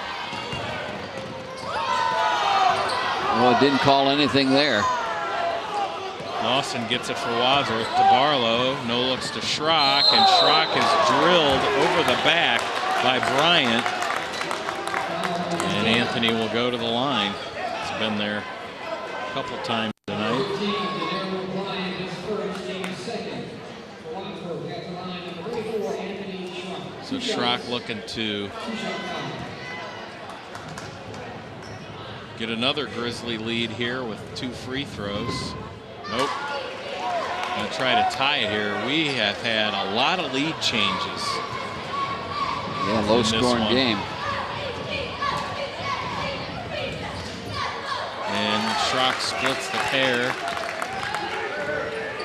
Well, didn't call anything there. Lawson gets it for Wadsworth to Barlow. No looks to Schrock, and Schrock is drilled over the back by Bryant. And Anthony will go to the line. He's been there a couple times tonight. So Schrock looking to get another Grizzly lead here with 2 free throws. Nope. Gonna try to tie it here. We have had a lot of lead changes. Yeah, low scoring game. And Schrock splits the pair.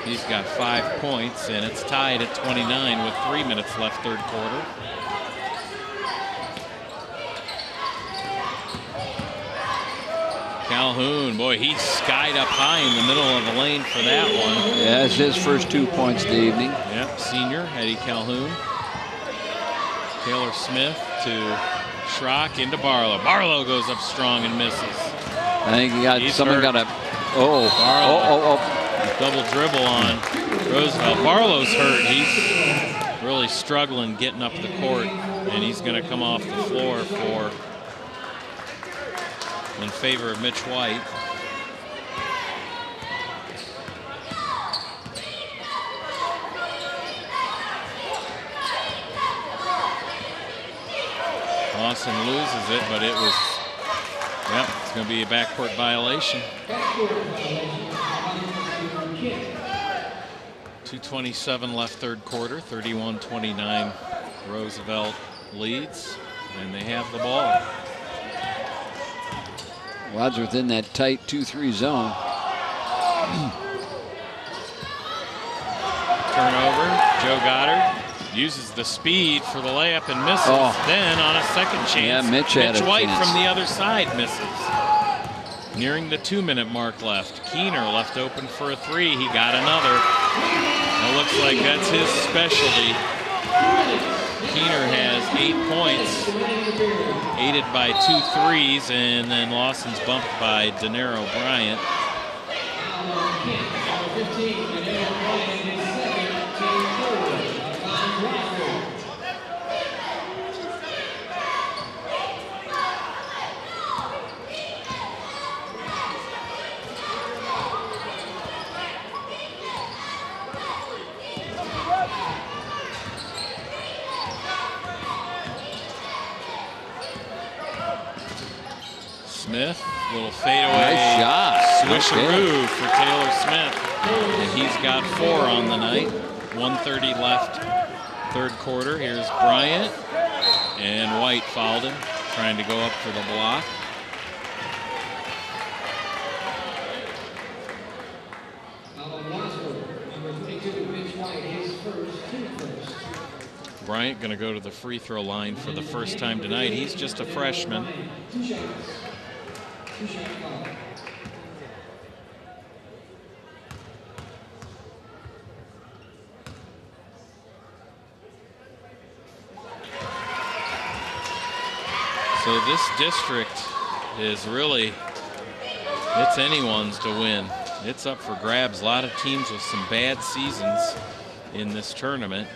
He's got 5 points, and it's tied at 29 with 3 minutes left, third quarter. Calhoun, boy, he skied up high in the middle of the lane for that one. Yeah, it's his first 2 points of the evening. Yep, senior, Eddie Calhoun. Taylor Smith to Schrock into Barlow. Barlow goes up strong and misses. I think someone got a, Barlow. Double dribble on Roosevelt. Barlow's hurt. He's really struggling getting up the court, and he's going to come off the floor in favor of Mitch White. Lawson loses it, but it was, yep, it's going to be a backcourt violation. 2:27 left, third quarter. 31-29. Roosevelt leads, and they have the ball. Wadsworth in that tight 2-3 zone. Turnover. Joe Goddard uses the speed for the layup and misses. Then on a second chance, yeah, Mitch White chance from the other side misses. Nearing the 2-minute mark left. Keener left open for a 3. He got another. It looks like that's his specialty. Keener has 8 points, aided by 2 threes, and then Lawson's bumped by Denero Bryant. Smith Little fadeaway nice shot. Swisheroo for Taylor Smith. And he's got 4 on the night. 1:30 left, 3rd quarter. Here's Bryant. And White fouled him, trying to go up for the block. Bryant going to go to the free throw line for the first time tonight. He's just a freshman. So this district is really, it's anyone's to win. It's up for grabs. A lot of teams with some bad seasons in this tournament.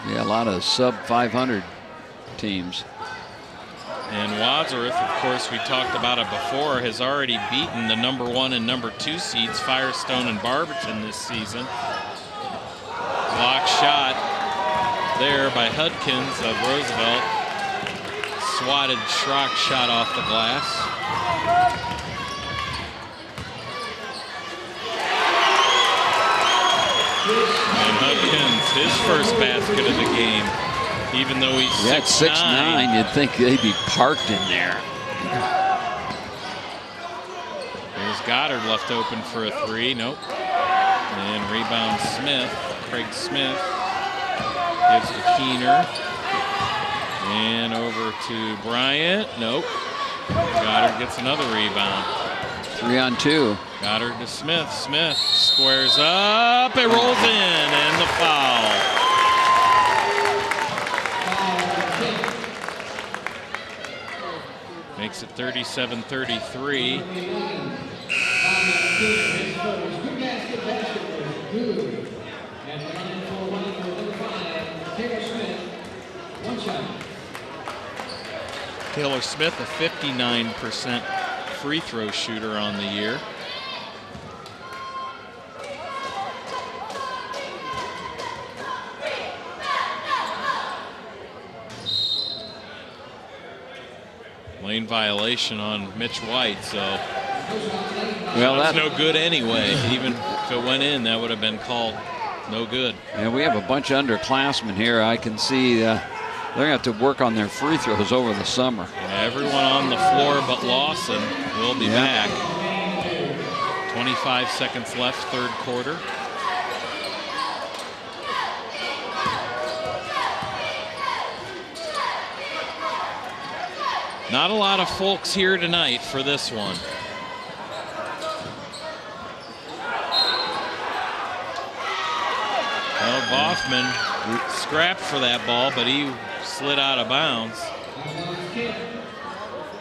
Yeah, a lot of sub 500 teams. And Wadsworth, of course, we talked about it before, has already beaten the #1 and #2 seeds, Firestone and Barberton, this season. Block shot there by Hudkins of Roosevelt. Swatted Schrock shot off the glass. And Hudkins, his first basket of the game, even though he's 6'9". You'd think they'd be parked in there. There's Goddard left open for a 3. Nope. And rebound Smith. Craig Smith gives to Keener. And over to Bryant. Nope. Goddard gets another rebound. 3 on 2. Goddard to Smith. Smith squares up. It rolls in, and the foul. Makes it 37-33. Taylor Smith, a 59% free throw shooter on the year. Lane violation on Mitch White, so well, that's no good anyway. Even if it went in, that would have been called no good. And we have a bunch of underclassmen here. I can see they're going to have to work on their free throws over the summer. Yeah, everyone on the floor but Lawson will be back. 25 seconds left, 3rd quarter. Not a lot of folks here tonight for this one. Well, Baugman scrapped for that ball, but he slid out of bounds.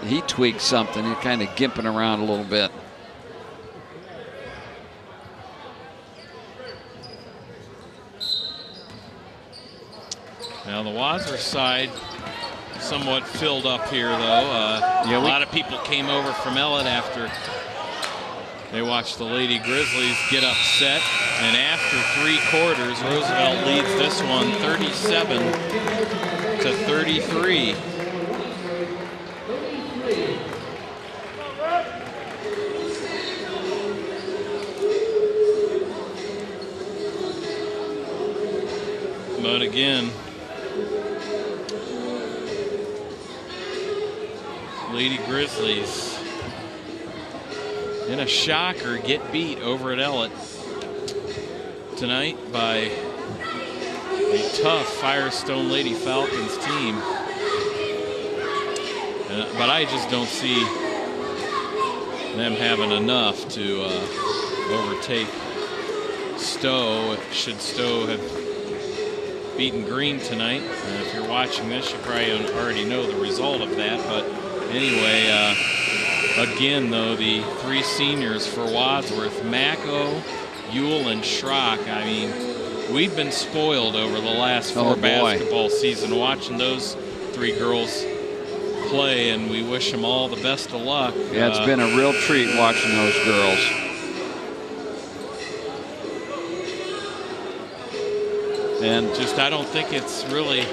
He tweaked something. He's kind of gimping around a little bit. Now the Wadsworth side somewhat filled up here, though. A lot of people came over from Ellet after they watched the Lady Grizzlies get upset. And after 3 quarters, Roosevelt leads this one 37-33. But again, Lady Grizzlies in a shocker get beat over at Ellet tonight by a tough Firestone Lady Falcons team. But I just don't see them having enough to overtake Stowe. Should Stowe have beaten Green tonight, if you're watching this, you probably already know the result of that. But anyway, again, though, the 3 seniors for Wadsworth, Macko, Ewell, and Schrock. I mean, we've been spoiled over the last 4 basketball season watching those 3 girls play, and we wish them all the best of luck. Yeah, it's been a real treat watching those girls. And just, I don't think it's really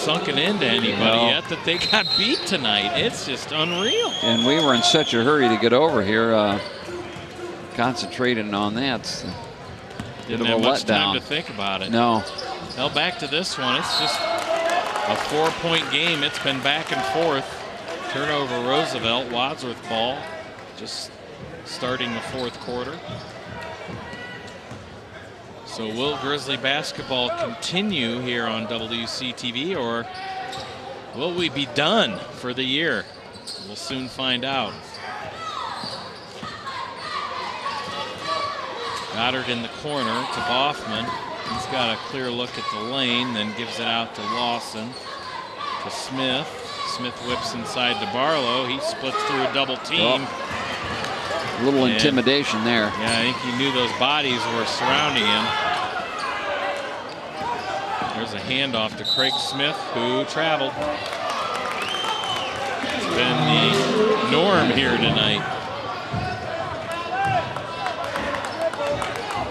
sunken into anybody yet that they got beat tonight. It's just unreal. And we were in such a hurry to get over here, concentrating on that. Didn't have much time to think about it. No. Well, back to this one. It's just a 4-point game. It's been back and forth. Turnover Roosevelt, Wadsworth ball, just starting the 4th quarter. So will Grizzly basketball continue here on WCTV, or will we be done for the year? We'll soon find out. Goddard in the corner to Baugman. He's got a clear look at the lane, then gives it out to Lawson, to Smith. Smith whips inside to Barlow. He splits through a double team. A little intimidation there. Yeah, I think he knew those bodies were surrounding him. There's a handoff to Craig Smith, who traveled. It's been the norm here tonight.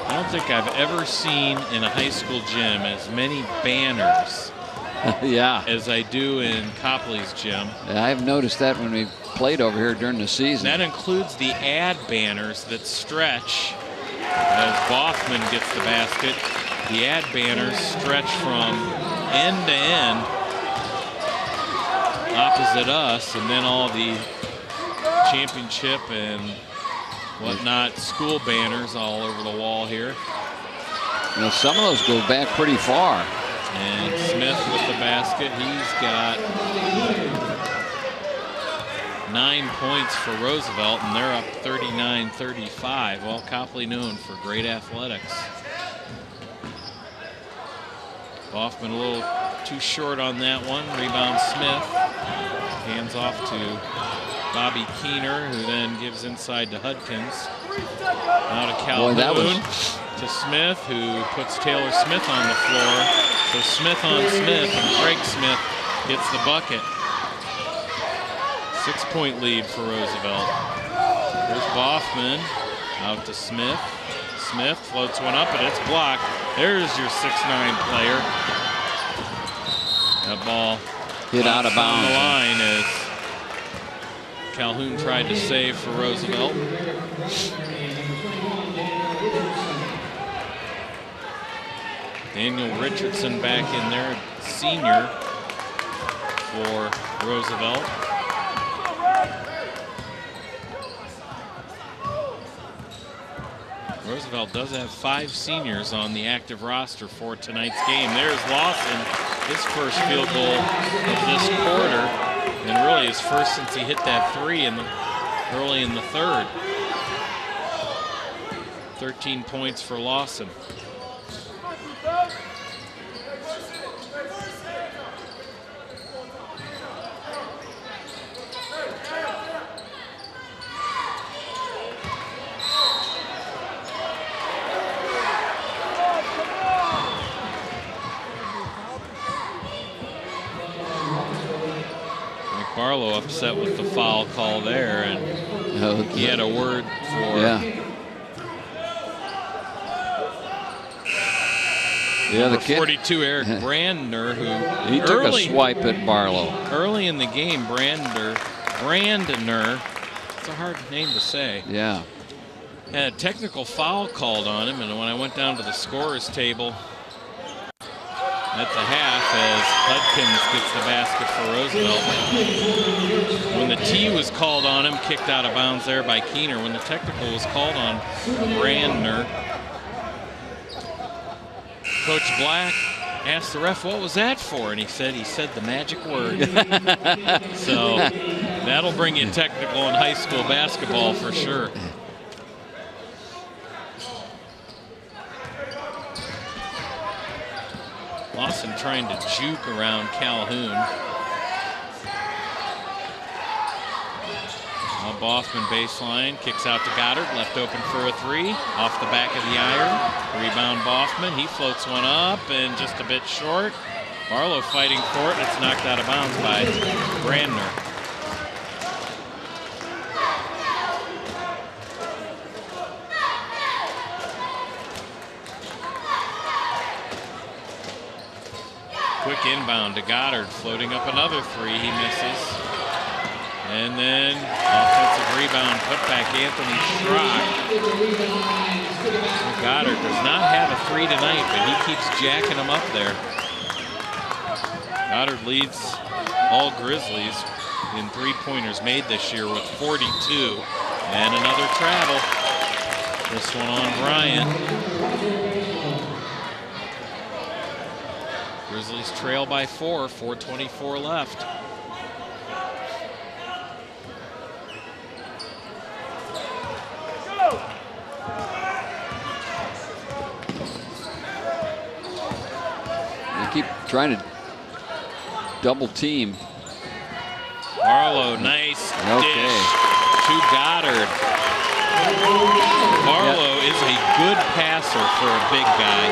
I don't think I've ever seen in a high school gym as many banners as I do in Copley's gym. Yeah, I've noticed that when we played over here during the season. That includes the ad banners that stretch as Baugman gets the basket. The ad banners stretch from end to end opposite us, and then all the championship and whatnot school banners all over the wall here. You know, some of those go back pretty far. And Smith with the basket. He's got 9 points for Roosevelt, and they're up 39-35. Well, Copley known for great athletics. Baugman a little too short on that one. Rebound Smith. Hands off to Bobby Keener, who then gives inside to Hudkins. Now to Calhoun. To Smith, who puts Taylor Smith on the floor. So Smith on Smith, and Craig Smith gets the bucket. 6-point lead for Roosevelt. There's Baugman out to Smith. Smith floats one up, and it's blocked. There's your 6'9" player. That ball hit out of bounds on the line as Calhoun tried to save for Roosevelt. Daniel Richardson back in there, senior for Roosevelt. Roosevelt does have 5 seniors on the active roster for tonight's game. There's Lawson, his first field goal of this quarter, and really his first since he hit that 3 early in the 3rd. 13 points for Lawson. Barlow upset with the foul call there, and he had a word for the kid, 42, Eric Brandner, who he took a swipe at Barlow early in the game. Brandner, it's a hard name to say. Yeah, had a technical foul called on him, and when I went down to the scorer's table at the half, as Hudkins gets the basket for Roosevelt. When the T was called on him, kicked out of bounds there by Keener. When the technical was called on Brandner, Coach Black asked the ref, what was that for? And he said the magic word. So that'll bring you technical in high school basketball for sure. Lawson trying to juke around Calhoun. Now Baugman baseline, kicks out to Goddard, left open for a 3, off the back of the iron. Rebound Baugman, he floats one up and just a bit short. Barlow fighting for it, and it's knocked out of bounds by Brandner. Quick inbound to Goddard, floating up another three. He misses. And then offensive rebound, put back Anthony Schrock. Goddard does not have a three tonight, but he keeps jacking them up there. Goddard leads all Grizzlies in three-pointers made this year with 42. And another travel. This one on Bryant. Grizzlies trail by 4, 4:24 left. They keep trying to double team. Barlow, nice dish to Goddard. Barlow is a good passer for a big guy.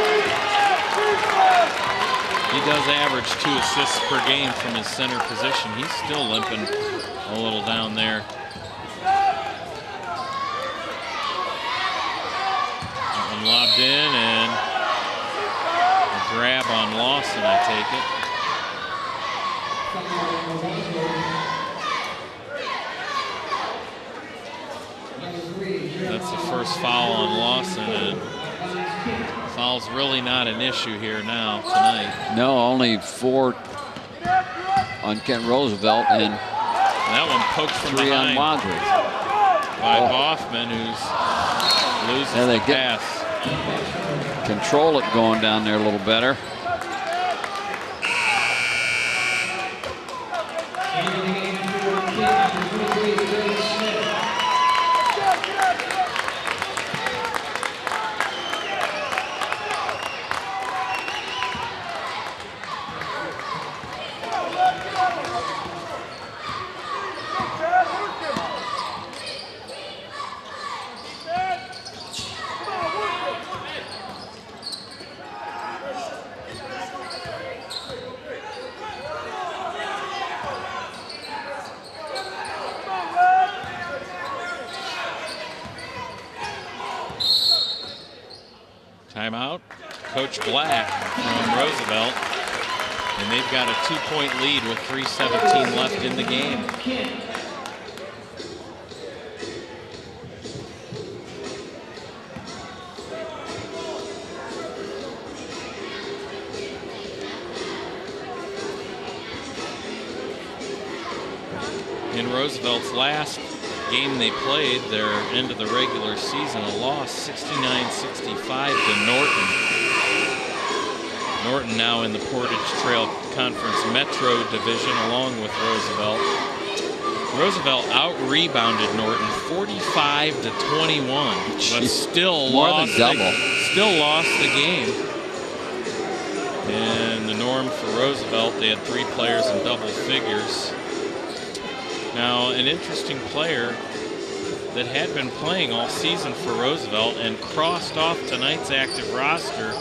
He does average 2 assists per game from his center position. He's still limping a little down there. That one lobbed in, and a grab on Lawson, I take it. That's the first foul on Lawson, and foul's really not an issue here now tonight. No, only 4 on Kent Roosevelt, and that one poked from 3 behind on Wadsworth by Baugman, who's loses the pass. Control it going down there a little better. Timeout. Coach Black from Roosevelt. And they've got a 2-point lead with 3:17 left in the game. In Roosevelt's last game they played, their end of the regular season, a loss 69-65 to Norton. Norton now in the Portage Trail Conference Metro Division along with Roosevelt. Roosevelt out-rebounded Norton 45-21, but still lost the game. And the norm for Roosevelt, they had 3 players in double figures. Now, an interesting player that had been playing all season for Roosevelt and crossed off tonight's active roster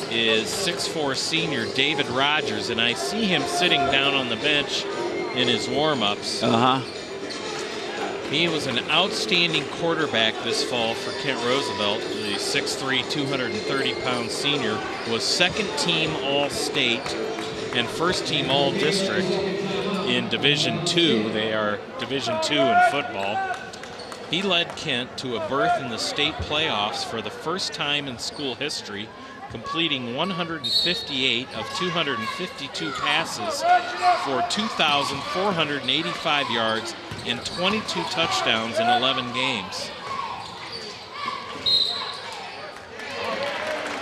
is 6'4" senior David Rogers, and I see him sitting down on the bench in his warm-ups. He was an outstanding quarterback this fall for Kent Roosevelt. The 6'3", 230-pound senior was second-team All-State and first-team All-District in Division II. They are Division II in football. He led Kent to a berth in the state playoffs for the first time in school history, completing 158 of 252 passes for 2,485 yards and 22 touchdowns in 11 games.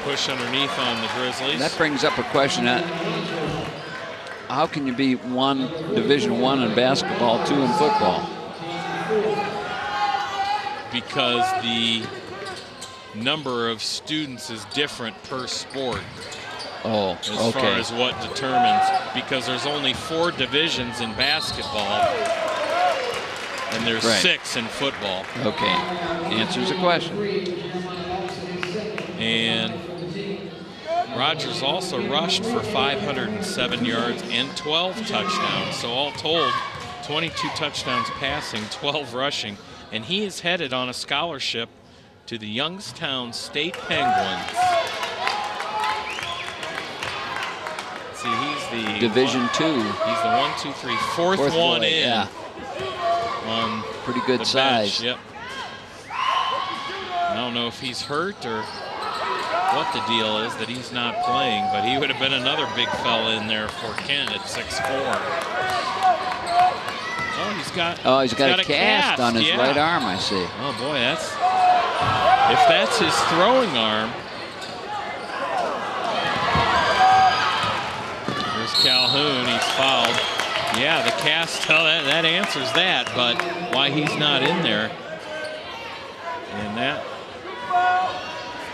Push underneath on the Grizzlies. That brings up a question. How can you be Division I in basketball, 2 in football? Because the number of students is different per sport. As far as what determines, because there's only 4 divisions in basketball and there's 6 in football. Answers the question. And Rogers also rushed for 507 yards and 12 touchdowns. So all told, 22 touchdowns passing, 12 rushing. And he is headed on a scholarship to the Youngstown State Penguins. see, he's the Division II. He's the 1, 2, 3, fourth one in. Yeah. Pretty good size. Bench. Yep. I don't know if he's hurt or what the deal is that he's not playing, but he would have been another big fella in there for Kent at 6'4". Oh, he's got a cast on his right arm, I see. Oh boy, if that's his throwing arm. Here's Calhoun, he's fouled. Yeah, the cast, that answers that, but why he's not in there. And that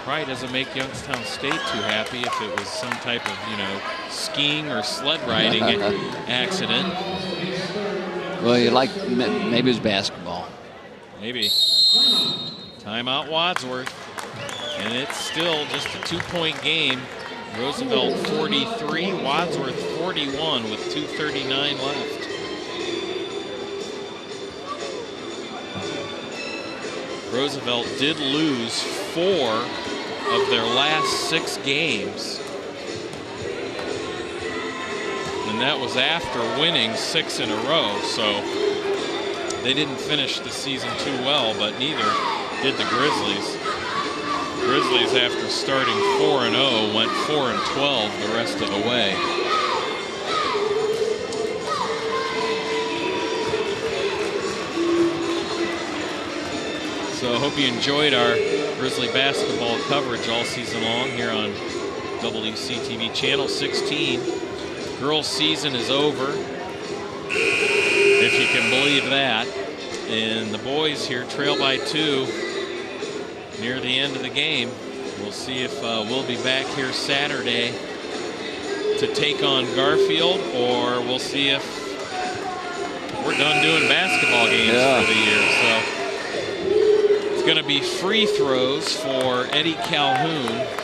probably doesn't make Youngstown State too happy if it was some type of, skiing or sled riding accident. Well, maybe it was basketball. Maybe. Timeout Wadsworth. And it's still just a 2-point game. Roosevelt 43, Wadsworth 41 with 2:39 left. Roosevelt did lose 4 of their last 6 games. And that was after winning 6 in a row. So they didn't finish the season too well, but neither did the Grizzlies. Grizzlies, after starting 4-0, went 4-12 the rest of the way. So I hope you enjoyed our Grizzly basketball coverage all season long here on WCTV Channel 16. Girls' season is over, if you can believe that. And the boys here trail by 2 near the end of the game. We'll see if we'll be back here Saturday to take on Garfield, or we'll see if we're done doing basketball games for the year. So it's going to be free throws for Eddie Calhoun.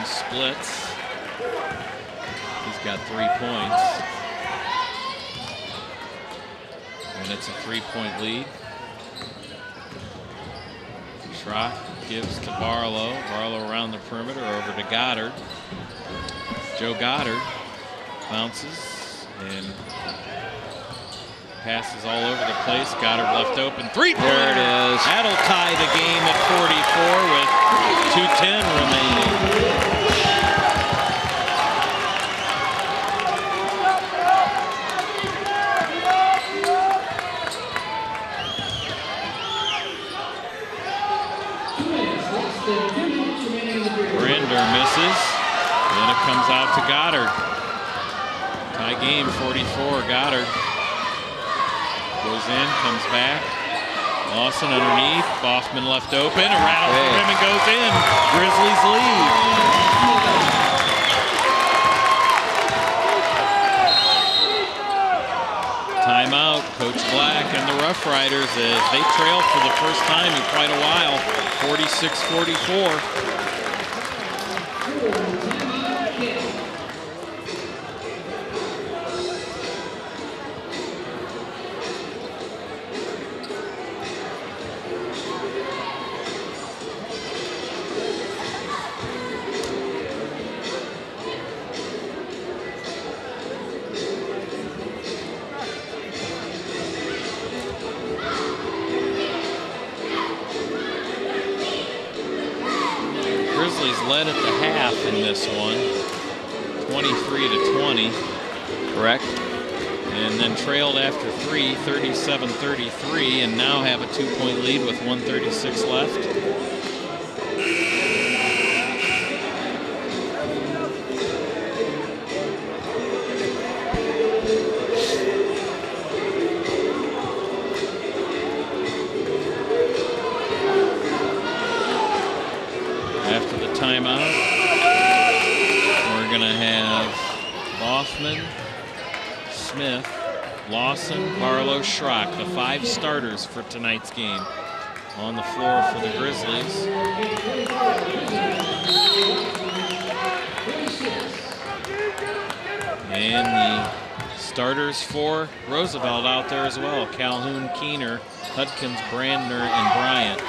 Splits. He's got 3 points. And it's a 3-point lead. Schrock gives to Barlow. Barlow around the perimeter over to Goddard. Joe Goddard bounces and passes all over the place. Goddard left open. 3-pointer. There it is. That'll tie the game at 44 with 2:10 remaining. Misses, and it comes out to Goddard. Tie game, 44. Goddard goes in, comes back. Lawson underneath. Baugman left open. Around the rim and goes in. Grizzlies lead. Timeout. Coach Black and the Rough Riders as they trail for the first time in quite a while. 46-44. Led at the half in this one, 23-20. Correct. And then trailed after 3, 37-33, and now have a 2-point lead with 1:36 left. Baugman, Smith, Lawson, Barlow, Schrock, the 5 starters for tonight's game on the floor for the Grizzlies. And the starters for Roosevelt out there as well. Calhoun, Keener, Hudkins, Brandner, and Bryant.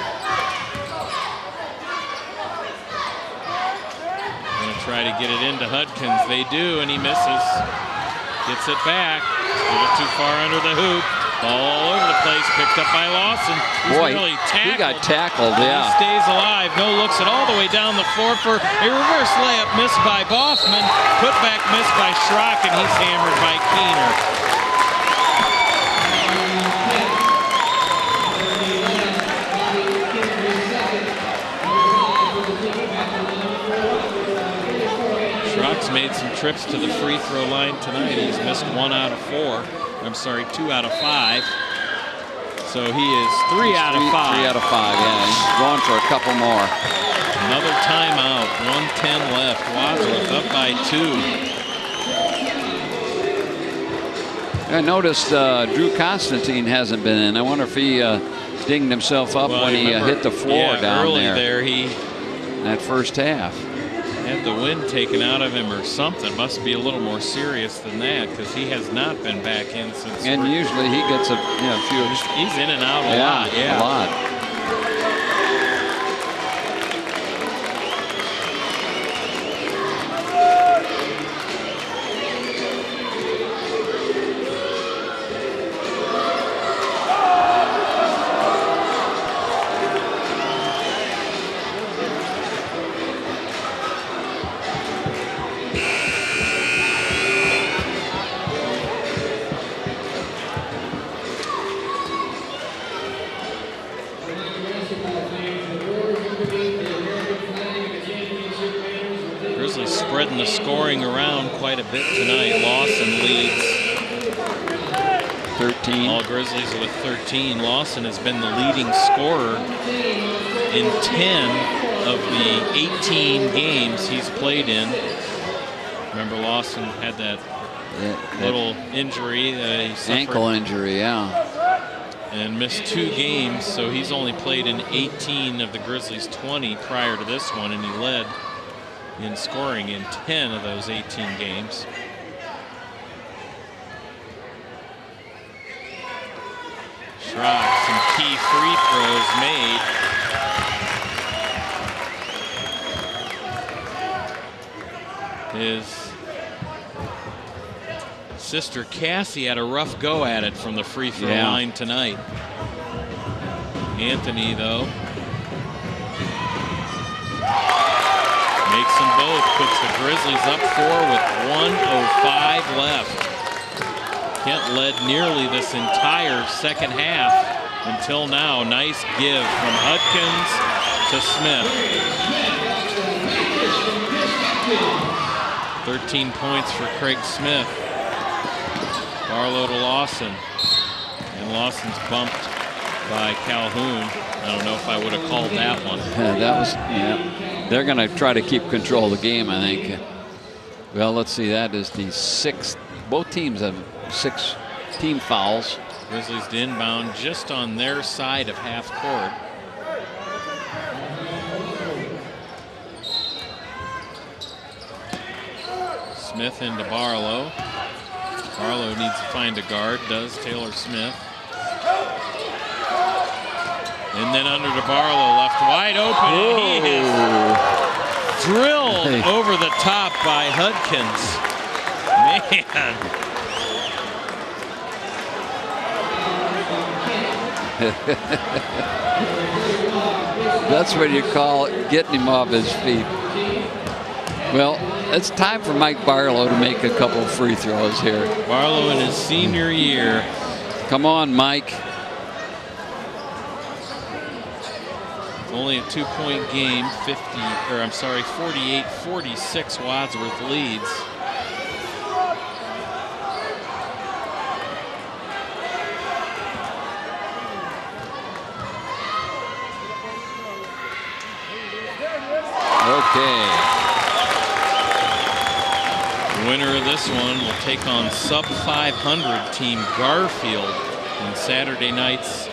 Gonna try to get it into Hudkins. They do, and he misses. Gets it back. A little too far under the hoop. Ball all over the place. Picked up by Lawson. Boy, really tackled. he got tackled, yeah. He stays alive. No, looks it all the way down the floor for a reverse layup missed by Baugman. Put back missed by Schrock, and he's hammered by Keener. Schrock's made some trips to the free throw line tonight. He's missed 1 out of 4. I'm sorry, 2 out of 5. So he is 3 out of 5. 3 out of 5, yeah. He's going for a couple more. Another timeout. 1:10 left. Wadsworth up by 2. I noticed Drew Constantine hasn't been in. I wonder if he dinged himself up when he hit the floor down early there. He that first half. Had the wind taken out of him or something. Must be a little more serious than that, because he has not been back in since. And usually he gets a few. He's in and out a lot. Yeah, a lot. Spreading the scoring around quite a bit tonight. Lawson leads 13. All Grizzlies with 13. Lawson has been the leading scorer in 10 of the 18 games he's played in. Remember, Lawson had that little injury that he suffered. Ankle injury, yeah. And missed 2 games, so he's only played in 18 of the Grizzlies' 20 prior to this one, and he led in scoring in 10 of those 18 games. Schrock, some key free throws made. His sister Cassie had a rough go at it from the free throw line tonight. Anthony, though, makes them both, puts the Grizzlies up 4 with 1:05 left. Kent led nearly this entire second half until now. Nice give from Hudkins to Smith. 13 points for Craig Smith. Barlow to Lawson. And Lawson's bumped by Calhoun. I don't know if I would have called that one. That was, they're going to try to keep control of the game, I think. Well, let's see. That is the 6th. Both teams have 6 team fouls. Grizzlies to inbound just on their side of half court. Smith into Barlow. Barlow needs to find a guard. Does Taylor Smith. And then under to Barlow, left wide open. He is drilled over the top by Hudkins. Man. That's what you call getting him off his feet. Well, it's time for Mike Barlow to make a couple of free throws here. Barlow in his senior year. Come on, Mike. Only a 2-point game, 48-46 Wadsworth leads. Winner of this one will take on sub 500 team Garfield in Saturday night's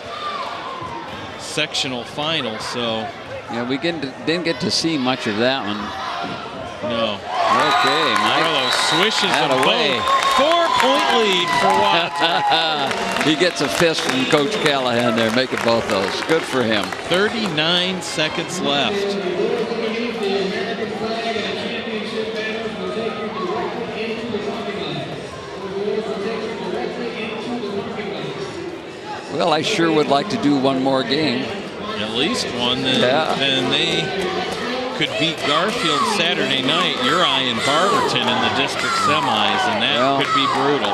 sectional final. So yeah, we didn't get to see much of that one. No. Okay, Barlow swishes them away. both. 4-point lead for Wadsworth. He gets a fist from Coach Callahan there, making both those. Good for him. 39 seconds left. Well, I sure would like to do one more game. At least one, then they could beat Garfield Saturday night. Uri and Barberton in the district semis, and that could be brutal.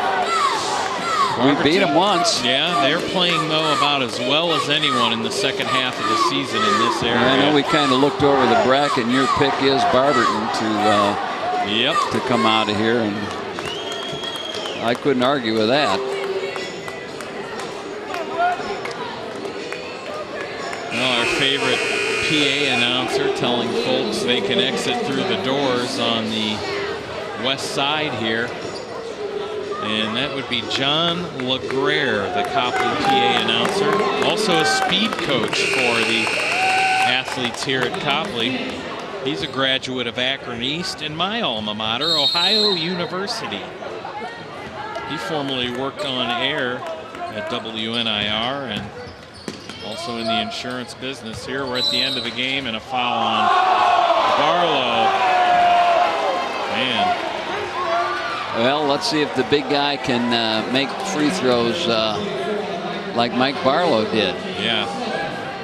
We beat them once. Yeah, they're playing, though, about as well as anyone in the second half of the season in this area. I know we kind of looked over the bracket, and your pick is Barberton to come out of here, and I couldn't argue with that. Well, our favorite PA announcer telling folks they can exit through the doors on the west side here. And that would be John LeGrare, the Copley PA announcer. Also a speed coach for the athletes here at Copley. He's a graduate of Akron East and my alma mater, Ohio University. He formerly worked on air at WNIR and also in the insurance business. Here we're at the end of the game and a foul on Barlow. Man. Well, let's see if the big guy can make free throws like Mike Barlow did. Yeah.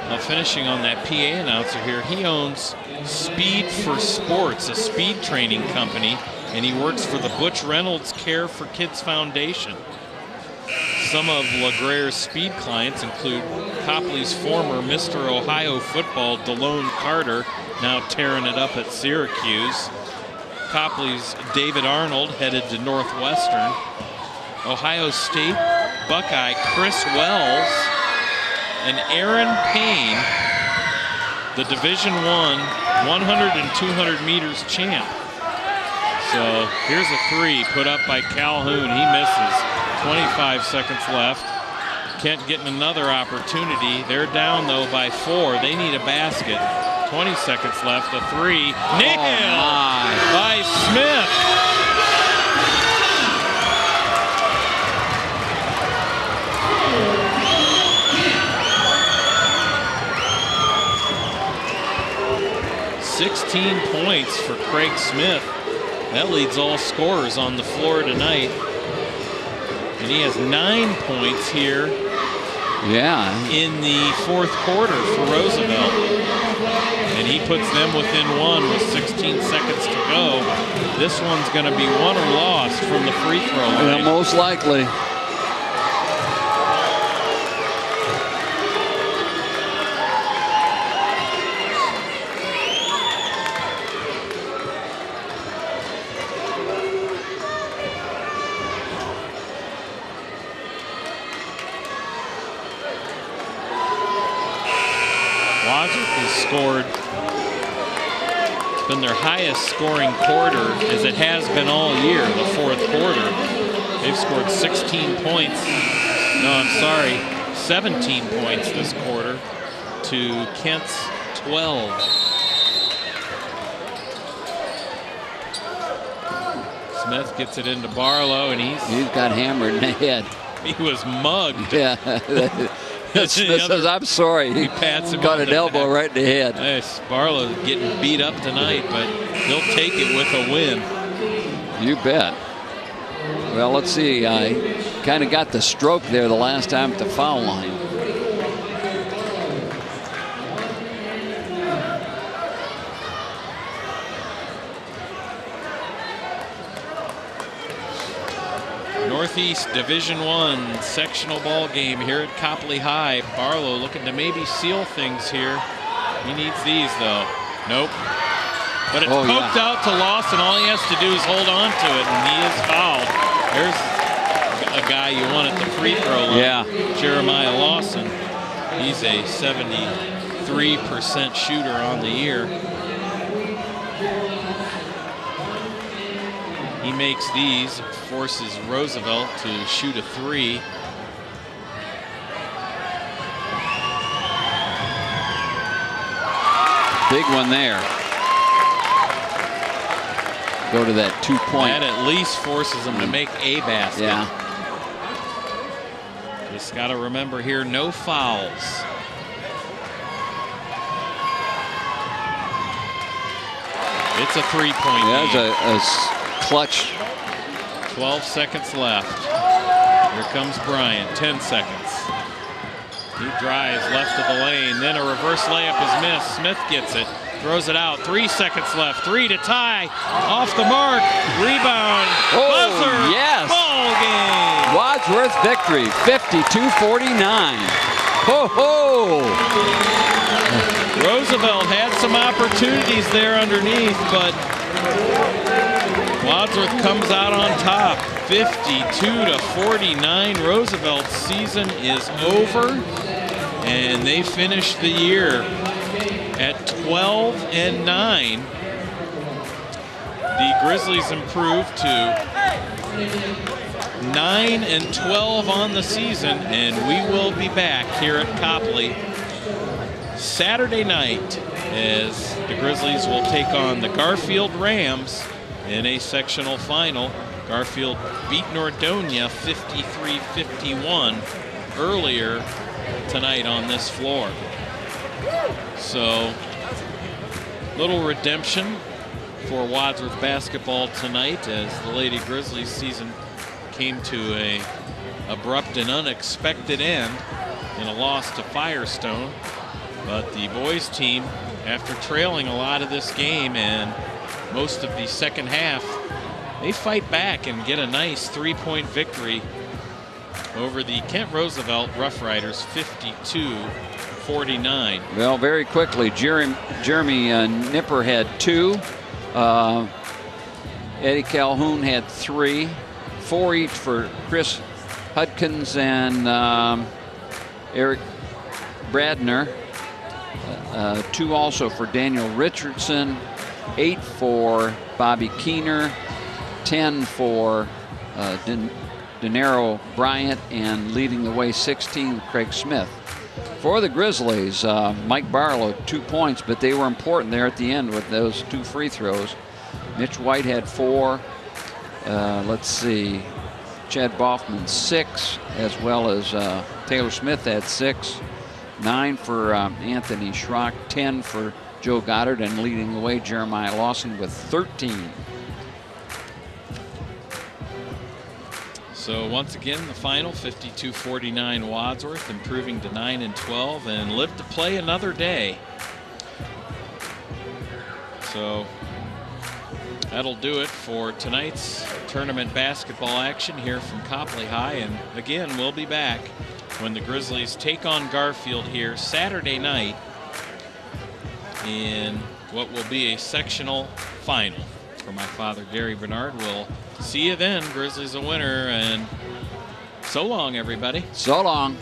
Now finishing on that PA announcer here, he owns Speed for Sports, a speed training company, and he works for the Butch Reynolds Care for Kids Foundation. Some of LeGrare's speed clients include Copley's former Mr. Ohio football, DeLone Carter, now tearing it up at Syracuse. Copley's David Arnold, headed to Northwestern. Ohio State Buckeye Chris Wells and Aaron Payne, the Division I 100 and 200 meters champ. So here's a three put up by Calhoun. He misses. 25 seconds left. Kent getting another opportunity. They're down, though, by 4. They need a basket. 20 seconds left. A three. Nailed by Smith. $16 points for Craig Smith. That leads all scorers on the floor tonight. And he has 9 points here in the fourth quarter for Roosevelt. And he puts them within 1 with 16 seconds to go. This one's going to be won or lost from the free throw line. Yeah, most likely. It's been their highest scoring quarter, as it has been all year, the fourth quarter. They've scored 16 points. No, I'm sorry, 17 points this quarter to Kent's 12. Smith gets it into Barlow, and he's got hammered in the head. He was mugged. Yeah. Smith says, I'm sorry. He pats him, got an elbow right in the head. Nice. Barlow getting beat up tonight, but he'll take it with a win. You bet. Well, let's see. I kind of got the stroke there the last time at the foul line. Northeast Division I sectional ball game here at Copley High. Barlow looking to maybe seal things here. He needs these, though. Nope. But it's poked out to Lawson. All he has to do is hold on to it, and he is fouled. There's a guy you want at the free throw line. Yeah. Jeremiah Lawson. He's a 73% shooter on the year. he makes these, forces Roosevelt to shoot a 3. Big one there. Go to that 2-point. That at least forces them to make a basket. Yeah. Just got to remember here, no fouls. It's a 3-point Yeah, game. it's a clutch. 12 seconds left. Here comes Bryant, 10 seconds. He drives left of the lane, then a reverse layup is missed. Smith gets it, throws it out. 3 seconds left, 3 to tie. Off the mark, rebound, buzzer, yes. ball game. Wadsworth victory, 52-49. Ho ho! Roosevelt had some opportunities there underneath, but Wadsworth comes out on top, 52-49. Roosevelt's season is over, and they finish the year at 12-9. The Grizzlies improved to 9-12 on the season, and we will be back here at Copley Saturday night as the Grizzlies will take on the Garfield Rams in a sectional final. Garfield beat Nordonia 53-51 earlier tonight on this floor. So, little redemption for Wadsworth basketball tonight as the Lady Grizzlies season came to a abrupt and unexpected end in a loss to Firestone. But the boys team, after trailing a lot of this game and most of the second half, they fight back and get a nice 3-point victory over the Kent Roosevelt Rough Riders, 52-49. Well, very quickly, Jeremy Nipper had 2. Eddie Calhoun had 3. 4 each for Chris Hudkins and Eric Bradner. 2 also for Daniel Richardson. 8 for Bobby Keener. 10 for Denaro Bryant, and leading the way 16, Craig Smith. For the Grizzlies, Mike Barlow 2 points, but they were important there at the end with those 2 free throws. Mitch White had 4. Let's see, Chad Baugman 6, as well as Taylor Smith had 6. 9 for Anthony Schrock, 10 for Joe Goddard, and leading the way Jeremiah Lawson with 13. So once again, the final 52-49 Wadsworth, improving to 9-12 and live to play another day. So that'll do it for tonight's tournament basketball action here from Copley High. And again, we'll be back when the Grizzlies take on Garfield here Saturday night in what will be a sectional final. For my father, Gary Bernard, we'll see you then. Grizzlies a winner, and so long, everybody. So long.